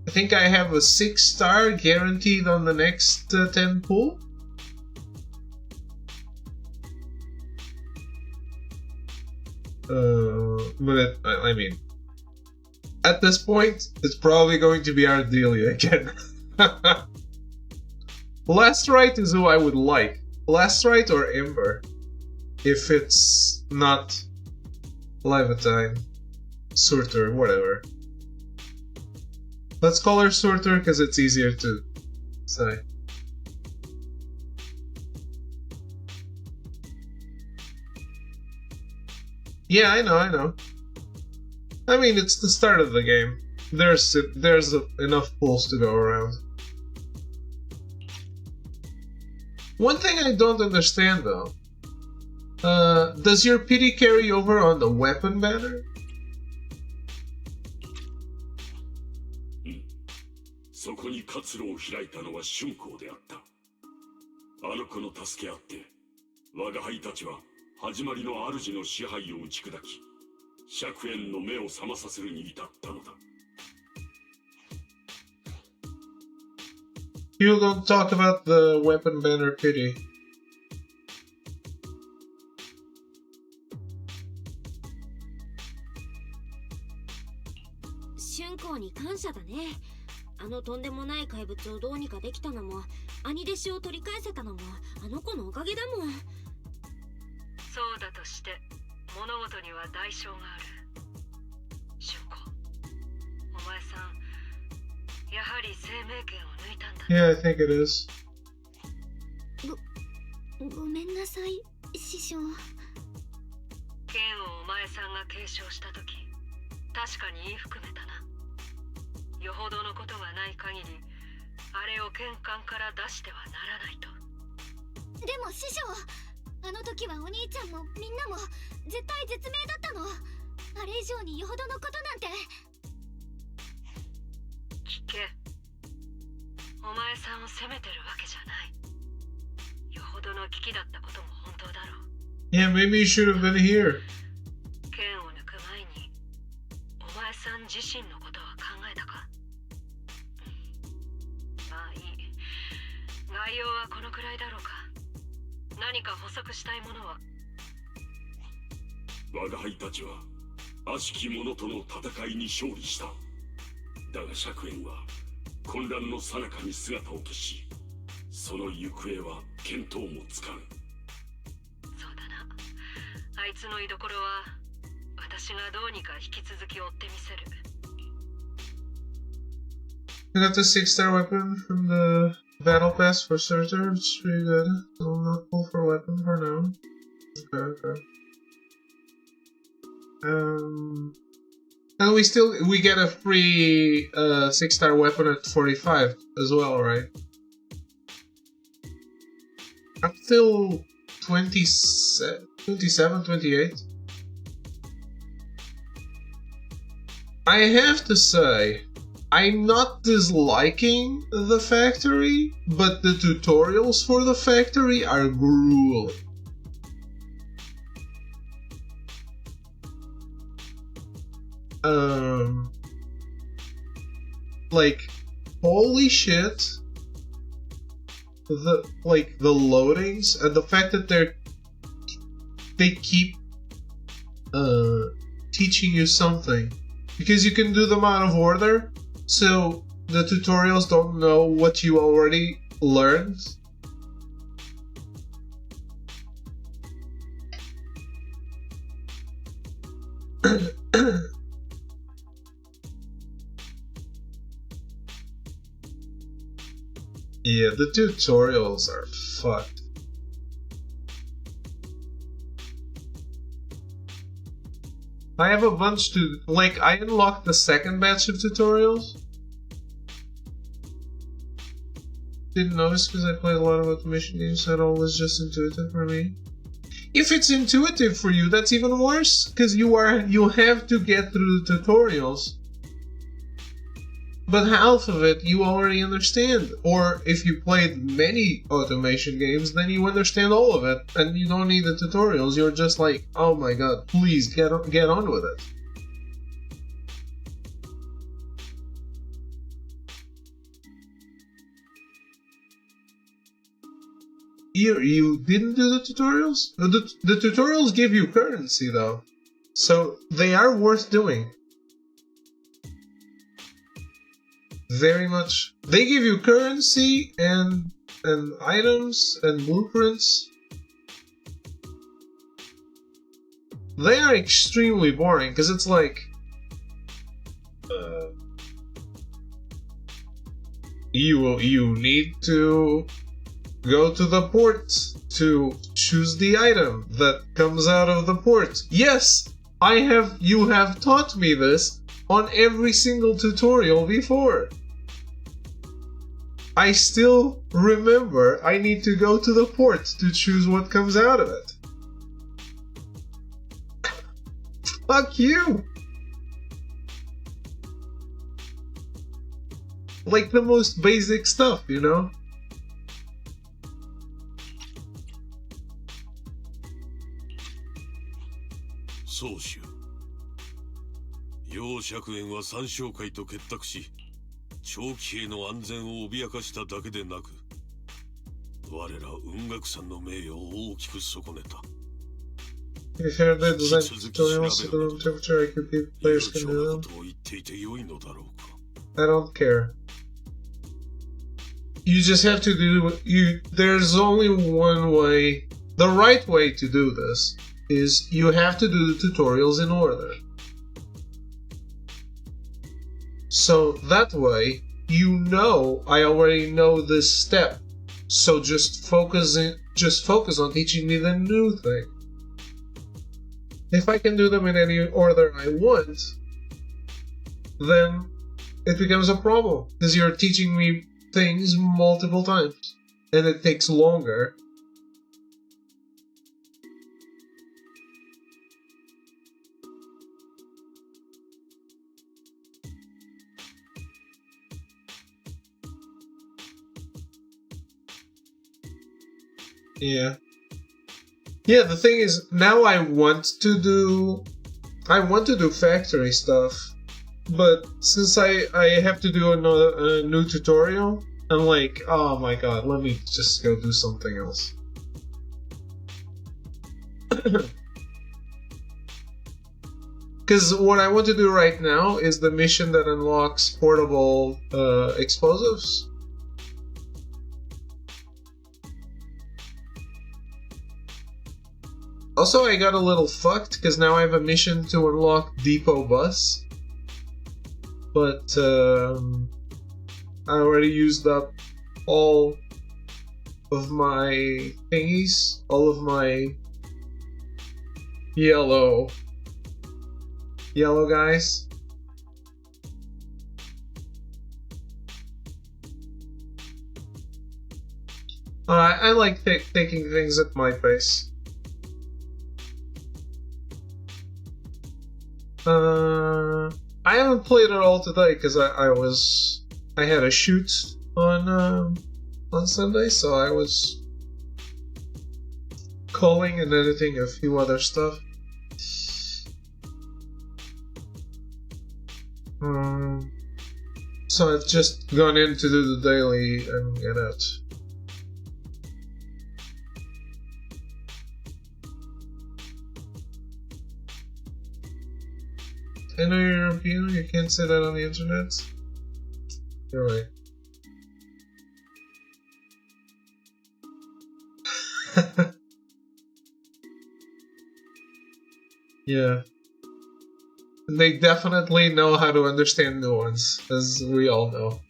I think I have a 6-star guaranteed on the next 10 pool. But I mean, at this point, it's probably going to be Ardelia again. Last Right is who I would like. Last Right or Ember, if it's not Levantine, Surtur, whatever. Let's call her Surtur because it's easier to say. Yeah, I know. I mean, it's the start of the game. There's enough pools to go around. One thing I don't understand though, does your pity carry over on the weapon banner? そこに活路を開いたのは春光であった。あの子の助けあって、我が輩たちは始まりの主の支配を打ち砕き、百円の目を覚まさせるに至ったのだ。You don't talk about the weapon banner pity. 春光に感謝だね。あのとんでもない怪物をどうにかできたのも、兄弟子を取り返せたのもあの子のおかげだもん。そうだとして物事には代償がある。春光、お前さんやはり生命権を抜いたんだ。 Yeah, I think it is. ごめんなさい、師匠。剣をお前さんが継承した時、確かに言い含めたな。よほどのことがない限り、あれを剣関から出してはならないと。でも師匠、あの時はお兄ちゃんもみんなも絶対絶命だったの。あれ以上によほどのことなんて。聞け、お前さんを責めてるわけじゃない。よほどの危機だったことも本当だろう。 Yeah, maybe you should have been here. 剣を抜く前にお前さん自身のことは考えたか？まあいい。概要はこのくらいだろうか。何か補足したいものは？我が輩たちは悪しき者との戦いに勝利した。だが釈炎は混乱の最中に姿を消し、その行方は見当もつかぬ。そうだな。あいつの居所は私がどうにか引き続き追ってみせる。You got the 6-star weapon from the battle pass for Surtur. It's pretty good. So I'm not pull for a weapon for now. Okay. And we get a free 6-star weapon at 45 as well, right? Up till 27, 28. I have to say, I'm not disliking the factory, but the tutorials for the factory are grueling. Like, holy shit. The loadings and the fact that they keep teaching you something. Because you can do them out of order, so the tutorials don't know what you already learned. Yeah, the tutorials are fucked. I have a bunch to... Like, I unlocked the second batch of tutorials. Didn't notice because I played a lot of automation games, so it all was just intuitive for me. If it's intuitive for you, that's even worse, because you have to get through the tutorials. But half of it you already understand. Or if you played many automation games, then you understand all of it, and you don't need the tutorials. You're just like, oh my god, please get on with it. You didn't do the tutorials? The tutorials give you currency though, so they are worth doing. Very much. They give you currency and items and blueprints. They are extremely boring because it's like you need to go to the port to choose the item that comes out of the port. Yes, you have taught me this on every single tutorial before. I still remember I need to go to the port to choose what comes out of it. Fuck you! Like the most basic stuff, you know?宗主、楊釈園は三商会と結託し、長期兵の安全を脅かしただけでなく、我ら雲岳山の名誉を大きく損ねた。If you're the design tutorials to the room temperature, I could be players can do them. I don't care. You just have to there's only one way. The right way to do this is you have to do the tutorials in order. So that way, I already know this step. So just focus on teaching me the new thing. If I can do them in any order I want, then it becomes a problem. Because you're teaching me things multiple times. And it takes longer. Yeah. Yeah, the thing is, now I want to do factory stuff, but since I have to do a new tutorial, I'm like, oh my god, let me just go do something else. Because what I want to do right now is the mission that unlocks portable explosives. Also, I got a little fucked because now I have a mission to unlock Depot Bus. But I already used up all of my thingies, all of my yellow guys. I like taking things at my pace. I haven't played it all today because I had a shoot on Sunday, so I was calling and editing a few other stuff. So I've just gone in to do the daily and get out. I know you're European, you can't say that on the internet. You're right. Yeah. They definitely know how to understand nuance, as we all know.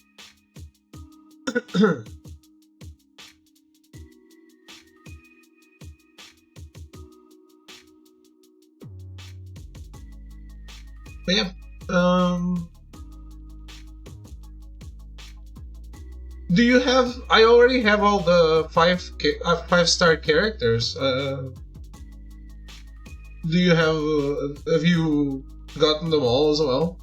But yeah, do you have? I already have all the 5-star characters. Do you have? Have you gotten them all as well?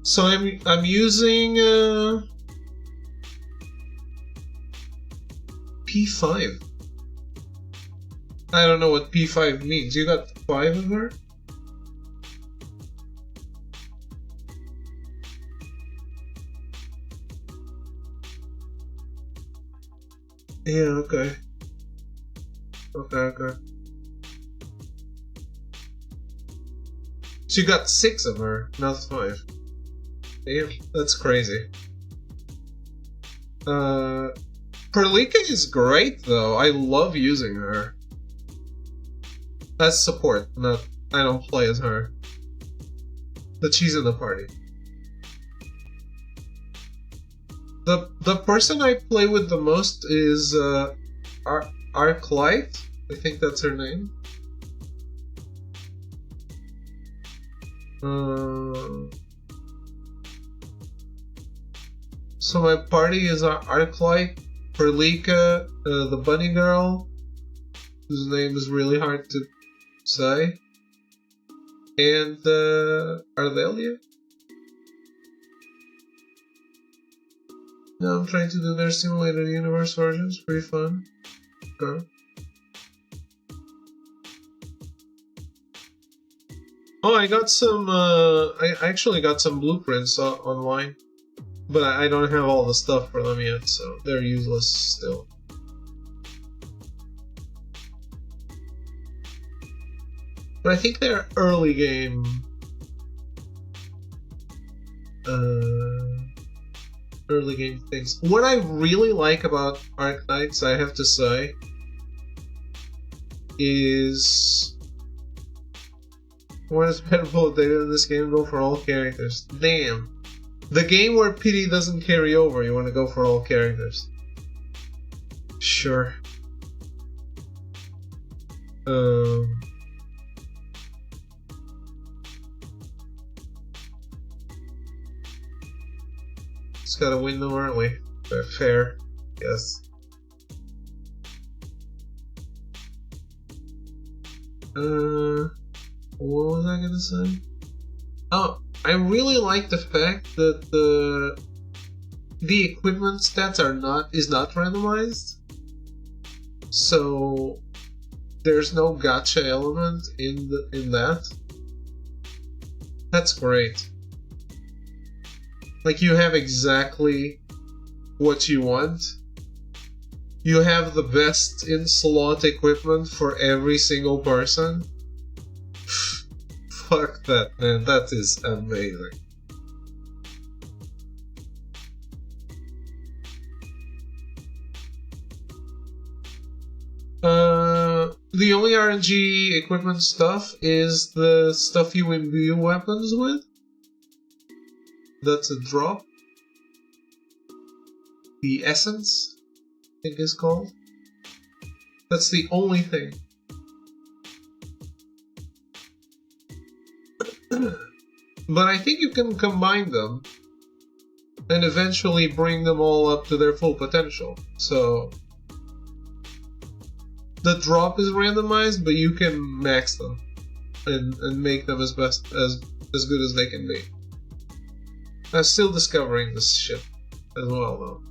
So I'm using P5. I don't know what P5 means. You got 5 of her? Yeah, okay. Okay. So you got 6 of her, not 5. Damn, that's crazy. Perlika is great though. I love using her. That's support, not I don't play as her. But she's in the party. The person I play with the most is Arclight. I think that's her name. So my party is Arclight, Perlika, the bunny girl, whose name is really hard to say, and Ardelia. Now I'm trying to do their simulated universe versions. Pretty fun. Okay. Oh, I got some. I actually got some blueprints online, but I don't have all the stuff for them yet, so they're useless still. But I think they're early game. Early game things. What I really like about Arknights, I have to say, is what is better bullet data in this game? Go for all characters. Damn. The game where pity doesn't carry over, you want to go for all characters. Sure. Just gotta win them, aren't we? Fair. Yes. What was I gonna say? Oh, I really like the fact that the equipment stats is not randomized. So there's no gotcha element in that. That's great. Like, you have exactly what you want. You have the best in-slot equipment for every single person. Fuck that, man. That is amazing. The only RNG equipment stuff is the stuff you imbue weapons with. That's a drop. The essence, I think it's called. That's the only thing. But I think you can combine them and eventually bring them all up to their full potential. So the drop is randomized, but you can max them and make them as good as they can be. I'm still discovering this shit as well, though.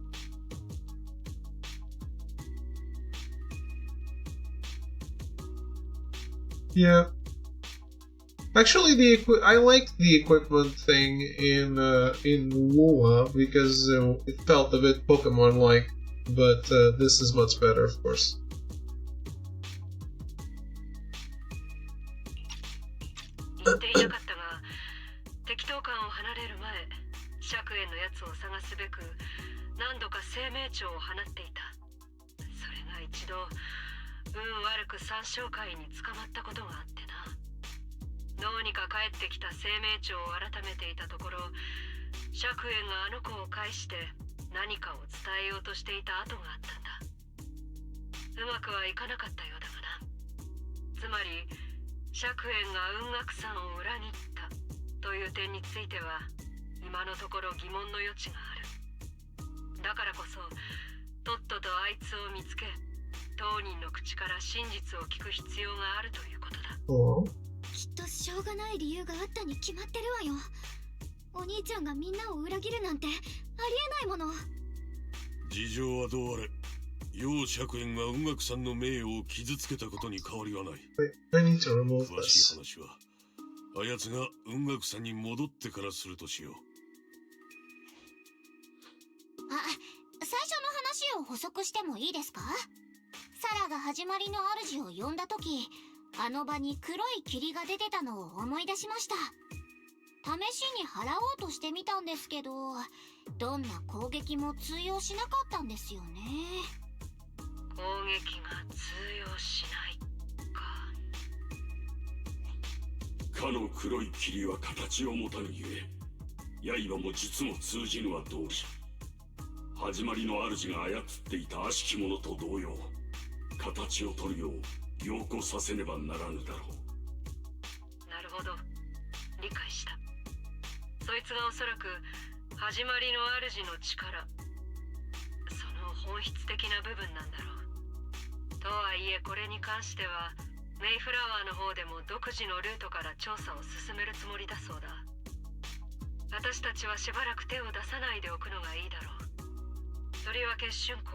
Yeah. Actually, I liked the equipment thing in Lua because it felt a bit Pokemon-like, but this is much better, of course. 言っていなかったが、適当感を離れる前、釈炎のやつを探すべく何度か生命帳を放っていた。それが一度運悪く三将会に捕まったことがあってな。どうにか帰ってきた生命帳を改めていたところ、釈炎があの子を介して何かを伝えようとしていた跡があったんだ。うまくはいかなかったようだがな。つまり釈炎が雲岳さんを裏切ったという点については今のところ疑問の余地がある。だからこそとっととあいつを見つけ、当人の口から真実を聞く必要があるということだ。きっとしょうがない理由があったに決まってるわよ。お兄ちゃんがみんなを裏切るなんてありえないもの。事情はどうあれ、楊釈炎が雲岳さんの名誉を傷つけたことに変わりはない。詳しい話はあやつが雲岳さんに戻ってからするとしよう。最初の話を補足してもいいですか？サラが始まりの主を呼んだ時、あの場に黒い霧が出てたのを思い出しました。試しに払おうとしてみたんですけど、どんな攻撃も通用しなかったんですよね。攻撃が通用しないか。かの黒い霧は形を持たぬゆえ、刃も術も通じぬは同理。始まりの主が操っていた悪しき者と同様、形を取るよう凝固させねばならぬだろう。なるほど、理解した。そいつがおそらく始まりの主の力、その本質的な部分なんだろう。とはいえこれに関してはメイフラワーの方でも独自のルートから調査を進めるつもりだそうだ。私たちはしばらく手を出さないでおくのがいいだろう。とりわけ春子、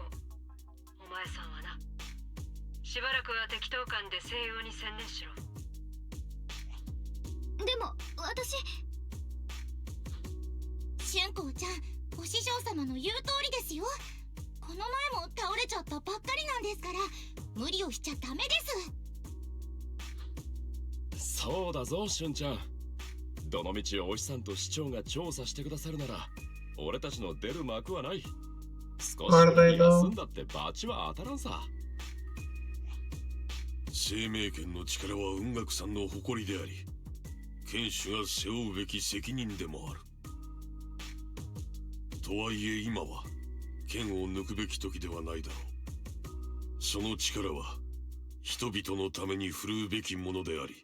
お前さんはな、しばらくは適当感で西洋に専念しろ。でも私、春子ちゃん、お師匠様の言う通りですよ。この前も倒れちゃったばっかりなんですから、無理をしちゃダメです。そうだぞ、しゅんちゃん。どのみちお師さんと市長が調査してくださるなら、俺たちの出る幕はない。少し休んだって罰は当たらんさ。生命権の力は雲岳さんの誇りであり、剣主が背負うべき責任でもある。とはいえ今は剣を抜くべき時ではないだろう。その力は人々のために振るうべきものであり、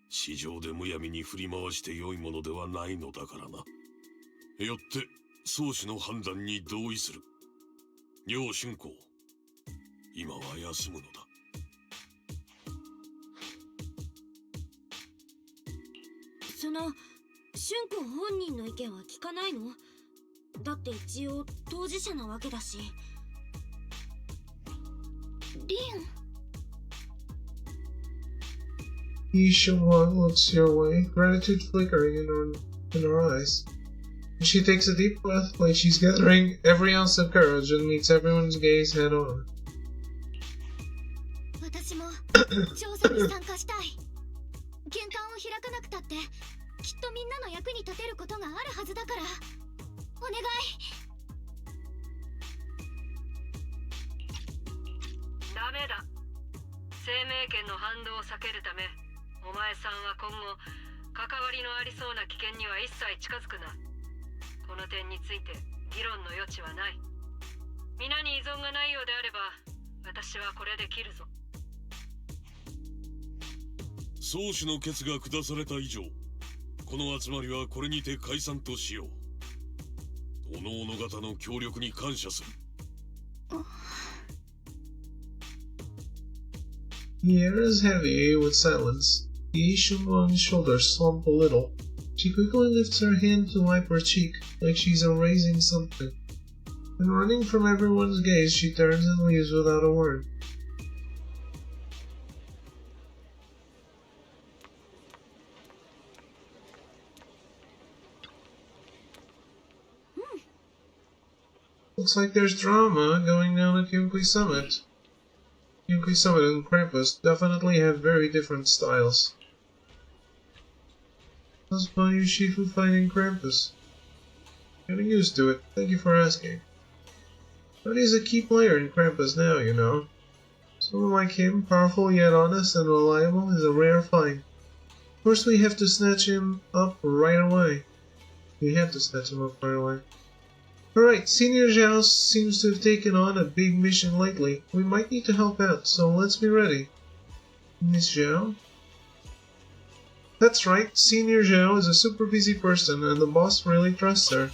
市場でむやみに振り回して良いものではないのだからな。よって宗師の判断に同意する。楊春光、今は休むのだ。その春子本人の意見は聞かないの？だって一応当事者なわけだし。リン。Yishuan looks your way, gratitude flickering in her eyes. She takes a deep breath like she's gathering every ounce of courage and meets everyone's gaze head on. 私も調査に参加したい。玄関を開かなくたってきっとみんなの役に立てることがあるはずだからお願い。ダメだ。生命権の反動を避けるため、お前さんは今後関わりのありそうな危険には一切近づくな。この点について議論の余地はない。皆に依存がないようであれば私はこれで切るぞ。宗主の決が下された以上、この集まりはこれにて解散としよう。おのおの方の協力に感謝する。The air is heavy with silence. The Ishunwan's shoulders slump a little. She quickly lifts her hand to wipe her cheek, like she's erasing something. And running from everyone's gaze, she turns and leaves without a word. Looks like there's drama going down at Yunkui Summit. Yunkui Summit and Krampus definitely have very different styles. How's Banyu Shifu fighting Krampus? Getting used to it, thank you for asking. But he's a key player in Krampus now, you know. Someone like him, powerful yet honest and reliable, is a rare find. Of course we have to snatch him up right away. We have to snatch him up right away. Alright, Senior Zhao seems to have taken on a big mission lately. We might need to help out, so let's be ready. Miss Zhao? That's right, Senior Zhao is a super busy person and the boss really trusts her.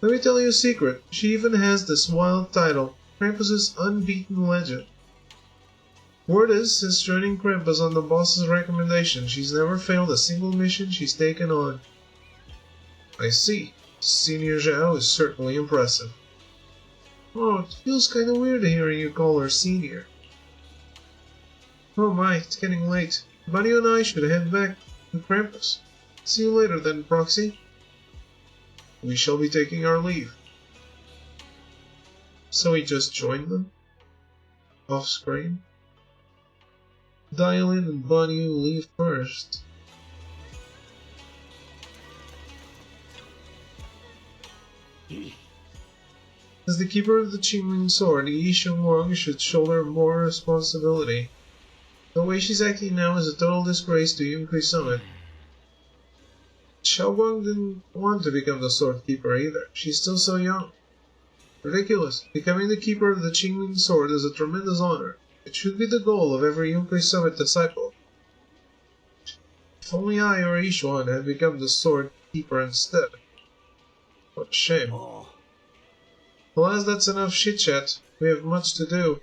Let me tell you a secret, she even has this wild title, Krampus's Unbeaten Legend. Word is, since joining Krampus on the boss's recommendation, she's never failed a single mission she's taken on. I see. Senior Zhao is certainly impressive. Oh, it feels kinda weird hearing you call her senior. Oh my, it's getting late. Bunny and I should head back to Krampus. See you later then, Proxy. We shall be taking our leave. So he just joined them? Off screen? Dialin and Bunny leave first. As the keeper of the Qingling sword, Yi Shengwang should shoulder more responsibility. The way she's acting now is a total disgrace to Yunkui Summit. Xiaoguang didn't want to become the sword keeper either. She's still so young. Ridiculous. Becoming the keeper of the Qingling sword is a tremendous honor. It should be the goal of every Yunkui Summit disciple. If only I or Yishuan had become the sword keeper instead. What a shame. Well, as that's enough chit-chat, we have much to do.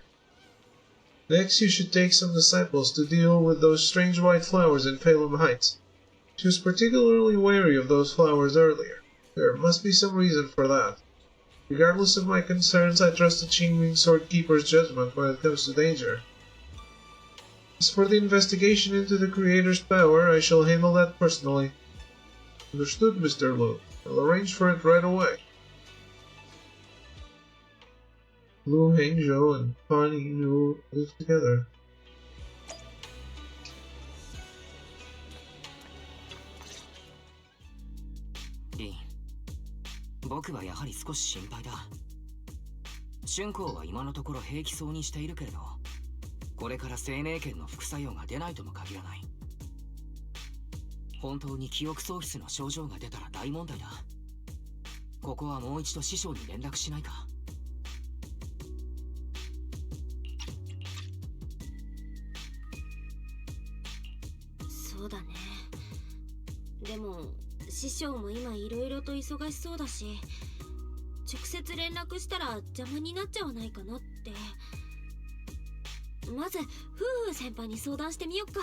Next, you should take some disciples to deal with those strange white flowers in Phalem Heights. She was particularly wary of those flowers earlier. There must be some reason for that. Regardless of my concerns, I trust the Qingling Sword Keeper's judgment when it comes to danger. As for the investigation into the Creator's power, I shall handle that personally. Understood, Mr. Lu. I'll arrange for it right away. Lu Hangzhou and Fan Yinu live together. Lin, 僕はやはり少し心配だ。春光は今のところ平気そうにしているけれど、これから生命権の副作用が出ないとも限らない。本当に記憶喪失の症状が出たら大問題だ。ここはもう一度師匠に連絡しないか。そうだね。でも師匠も今いろいろと忙しそうだし、直接連絡したら邪魔になっちゃわないかなって。まず夫婦先輩に相談してみよっか。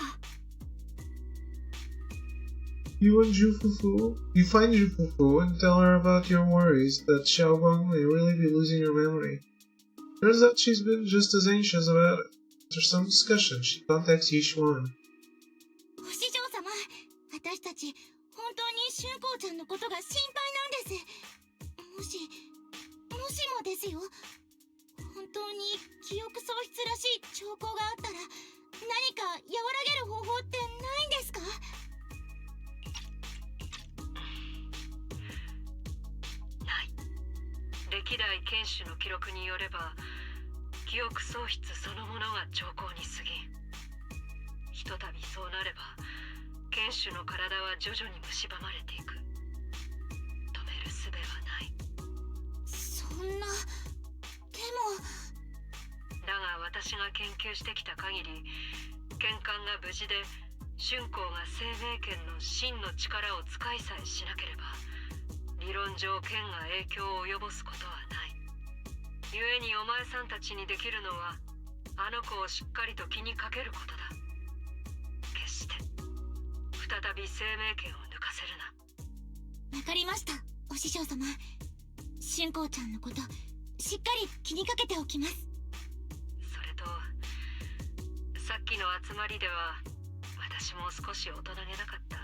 You and Jufufu? You find Jufufu and tell her about your worries that Xiaoguang may really be losing her memory. Turns out she's been just as anxious about it. After some discussion, she contacts Yishuan. お師匠様、私たち本当に春光ちゃんのことが心配なんです。もしもですよ、本当に記憶喪失らしい兆候があったら何か和らげる方法ってないんですか？ない。歴代剣士の記録によれば、記憶喪失そのものが兆候に過ぎん。ひとたびそうなれば剣士の体は徐々に蝕まれていく。止める術はない。そんな、でもだが私が研究してきた限り、剣艦が無事で春光が生命剣の真の力を使いさえしなければ、理論上剣が影響を及ぼすことはない。故にお前さんたちにできるのは、あの子をしっかりと気にかけることだ。決して再び生命剣を抜かせるな。わかりました、お師匠様。春光ちゃんのことしっかり気にかけておきます。それと、さっきの集まりでは私も少し大人げなかった。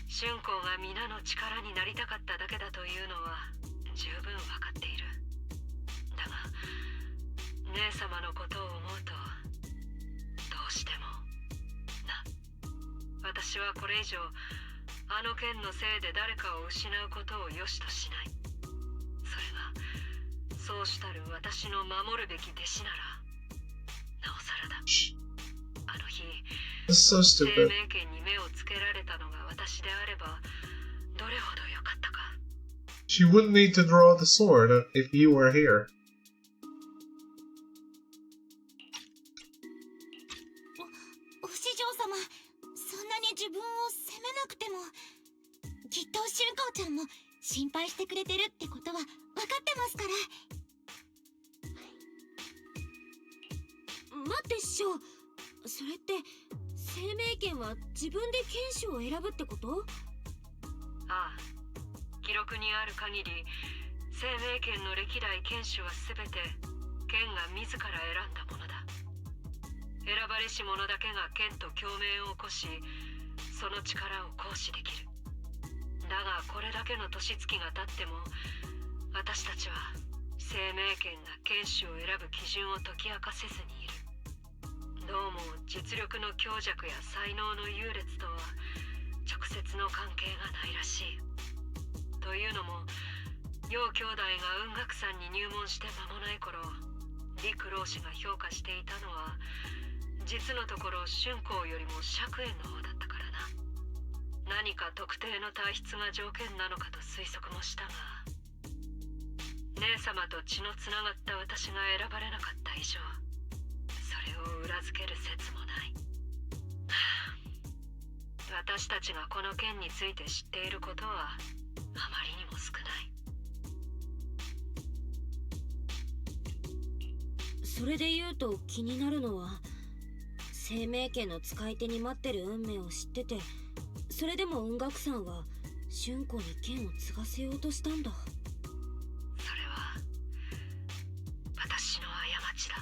春光が皆の力になりたかっただけだというのは十分わかっている。だが姉様のことを思うとどうしてもな。私はこれ以上あの剣のせいで誰かを失うことを良しとしない。それがそうしたる私の守るべき弟子ならなおさらだ。あの日、 This is so 生 stupid. 命剣に目をつけられたのが私であればどれほど良かったか。 She wouldn't need to draw the sword if you were here. お師匠様、そんなに自分を責めなくても、きっと春光ちゃんも心配してくれてるってことは分かってますから。待って師匠、それって生命剣は自分で剣士を選ぶってこと？ああ、記録にある限り生命剣の歴代剣士は全て剣が自ら選んだものだ。選ばれし者だけが剣と共鳴を起こし、その力を行使できる。だがこれだけの年月が経っても私たちは生命剣が剣士を選ぶ基準を解き明かせずにいる。どうも実力の強弱や才能の優劣とは直接の関係がないらしい。というのも、楊兄弟が雲岳山に入門して間もない頃、陸老師が評価していたのは実のところ春光よりも釈炎の方だったからな。何か特定の体質が条件なのかと推測もしたが、姉様と血のつながった私が選ばれなかった以上、それを裏付ける説もない。私たちがこの件について知っていることはあまりにも少ない。それで言うと気になるのは、生命剣の使い手に待ってる運命を知ってて、それでも雲岳さんは春光に剣を継がせようとしたんだ。それは私の過ちだ。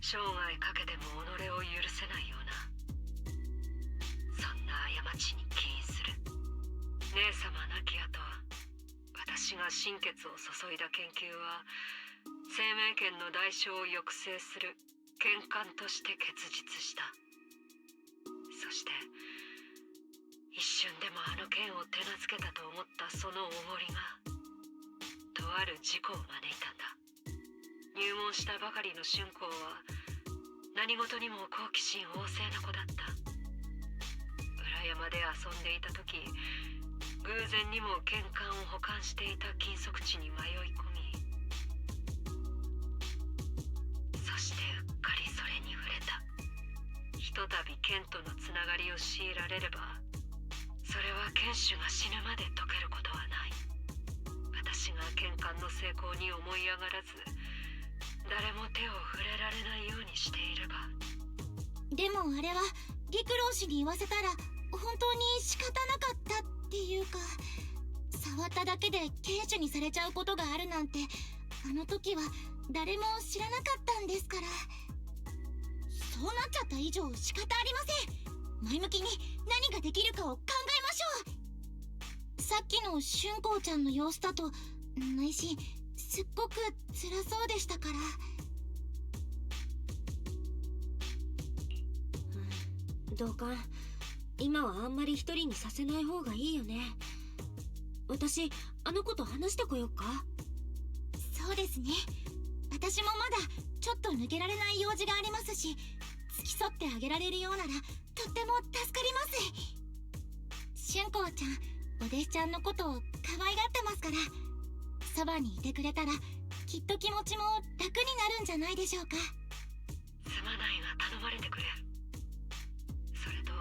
生涯かけても己を許せないような、そんな過ちに起因する。姉様亡き後、私が心血を注いだ研究は生命剣の代償を抑制する剣艦として結実した。そして一瞬でもあの剣を手なずけたと思ったそのおごりがとある事故を招いたんだ。入門したばかりの春光は何事にも好奇心旺盛な子だった。裏山で遊んでいた時、偶然にも剣艦を保管していた金属地に迷い込み、そしてうっかりそれに触れた。ひとたび剣とのつながりを強いられれば、それは剣士が死ぬまで解けることはない。私が剣艦の成功に思い上がらず、誰も手を触れられないようにしていれば。でもあれは陸老師に言わせたら本当に仕方なかったっていうか、触っただけで剣士にされちゃうことがあるなんて、あの時は誰も知らなかったんですから。そうなっちゃった以上仕方ありません。前向きに何ができるかを考えましょう。さっきの春光ちゃんの様子だと内心すっごく辛そうでしたから。同感。今はあんまり一人にさせない方がいいよね。私あの子と話してこようか。そうですね。私もまだちょっと抜けられない用事がありますし、付き添ってあげられるようならとっても助かります。春光ちゃん、お弟子ちゃんのことを可愛がってますから、そばにいてくれたらきっと気持ちも楽になるんじゃないでしょうか。すまないが頼まれてくれ。それと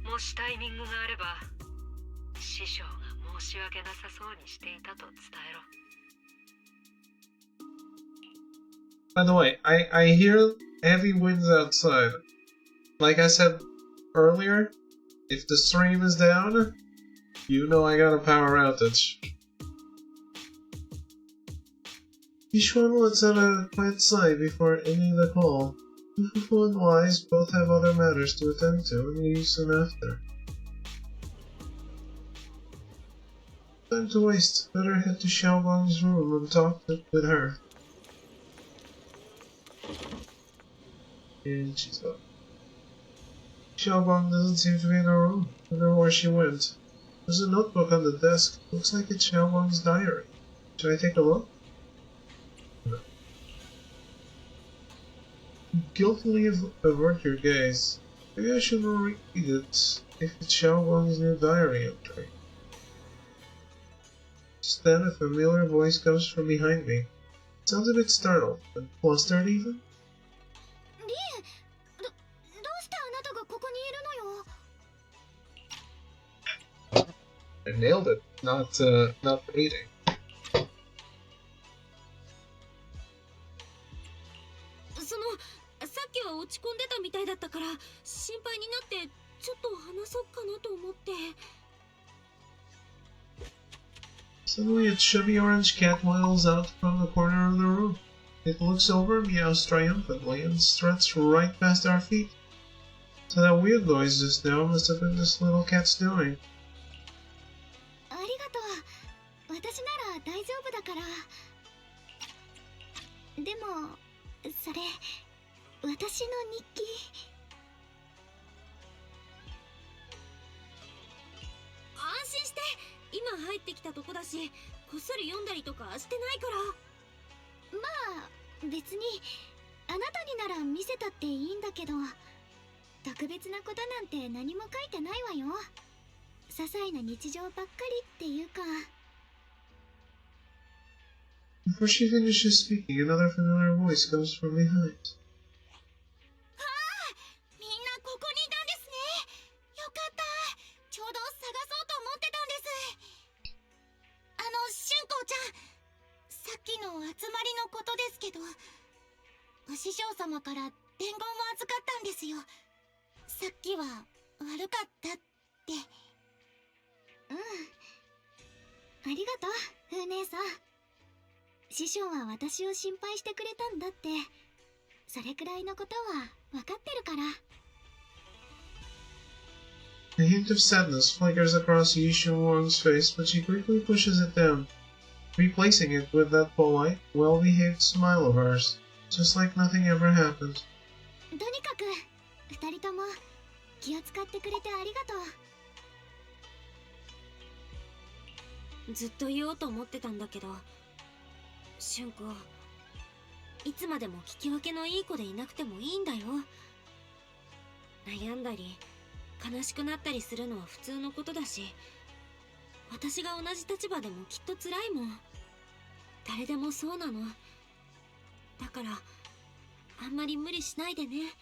もしタイミングがあれば師匠が申し訳なさそうにしていたと伝えろ。 By the way, I hear heavy winds outside. Like I said earlier, if the stream is down, you know I got a power outage. Ishwan lets out a quiet sigh before ending the call. Fufu and Wise both have other matters to attend to and leave soon after. Time to waste. Better head to Xiaobang's room and talk with her. And she's gone. Xiaobang doesn't seem to be in her room. I wonder where she went. There's a notebook on the desk. Looks like it's Xiaobang's diary. Should I take a look? No. Guiltily avert your gaze. Maybe I should read it if it's Xiaobang's new diary entry. Just then a familiar voice comes from behind me. It sounds a bit startled, and flustered even. リエ、どうしてあなたがここにいるのよ。 I nailed it. Not waiting. さっきは落ち込んでたみたいだったから心配になってちょっと話そうかなと思って。Suddenly a chubby orange cat waddles out from the corner of the room. It looks over, meows triumphantly, and struts right past our feet. So that weird noise just now must have been this little cat's doing. ありがとう。私なら大丈夫だから。でもそれ私の日記。安心して、今入ってきたとこだしこっそり読んだりとかしてないから。まあ別にあなたになら見せたっていいんだけど、特別なことなんて何も書いてないわよ。些細な日常ばっかりっていうか。 Before she finishes speaking, another familiar voice comes from behind. みんなここにいたんですね。よかった。ちょうど探そうと思ってたんです。春光ちゃん、さっきの集まりのことですけど、お師匠様から伝言を預かったんですよ。さっきは悪かったって。うん、ありがとう、風姉さん。師匠は私を心配してくれたんだって、それくらいのことは分かってるから。 A hint of sadness flickers across Yishu Wang's face, but she quickly pushes it down, replacing it with that polite, well-behaved smile of hers, just like nothing ever happened. とにかく二人とも気を使ってくれてありがとう。ずっと言おうと思ってたんだけど、春子、いつまでも聞き分けのいい子でいなくてもいいんだよ。悩んだり悲しくなったりするのは普通のことだし、私が同じ立場でもきっと辛いもん。誰でもそうなの。だからあんまり無理しないでね。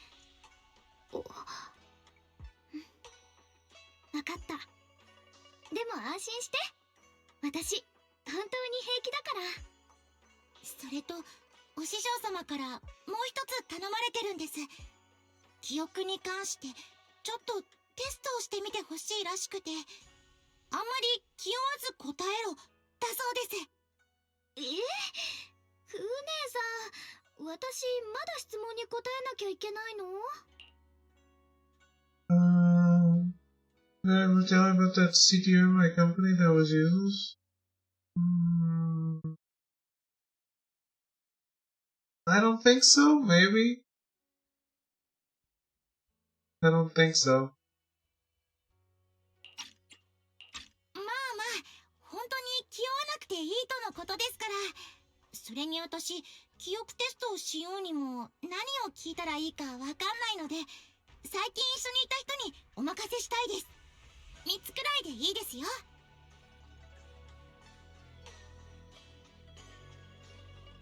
分かった。でも安心して、私本当に平気だから。それとお師匠様からもう一つ頼まれてるんです。記憶に関してちょっとテストをしてみてほしいらしくて、あんまり気負わず答えろだそうです。風姉さん、私まだ質問に答えなきゃいけないの？ Did I ever tell you about that CTO in my company that was useless? I don't think so, maybe. I don't think so. まあまあ、本当に気負わなくていいとのことですから。それに私、記憶テストをしようにも何を聞いたらいいかわかんないので、最近一緒にいた人にお任せしたいです。3つくらいでいいですよ。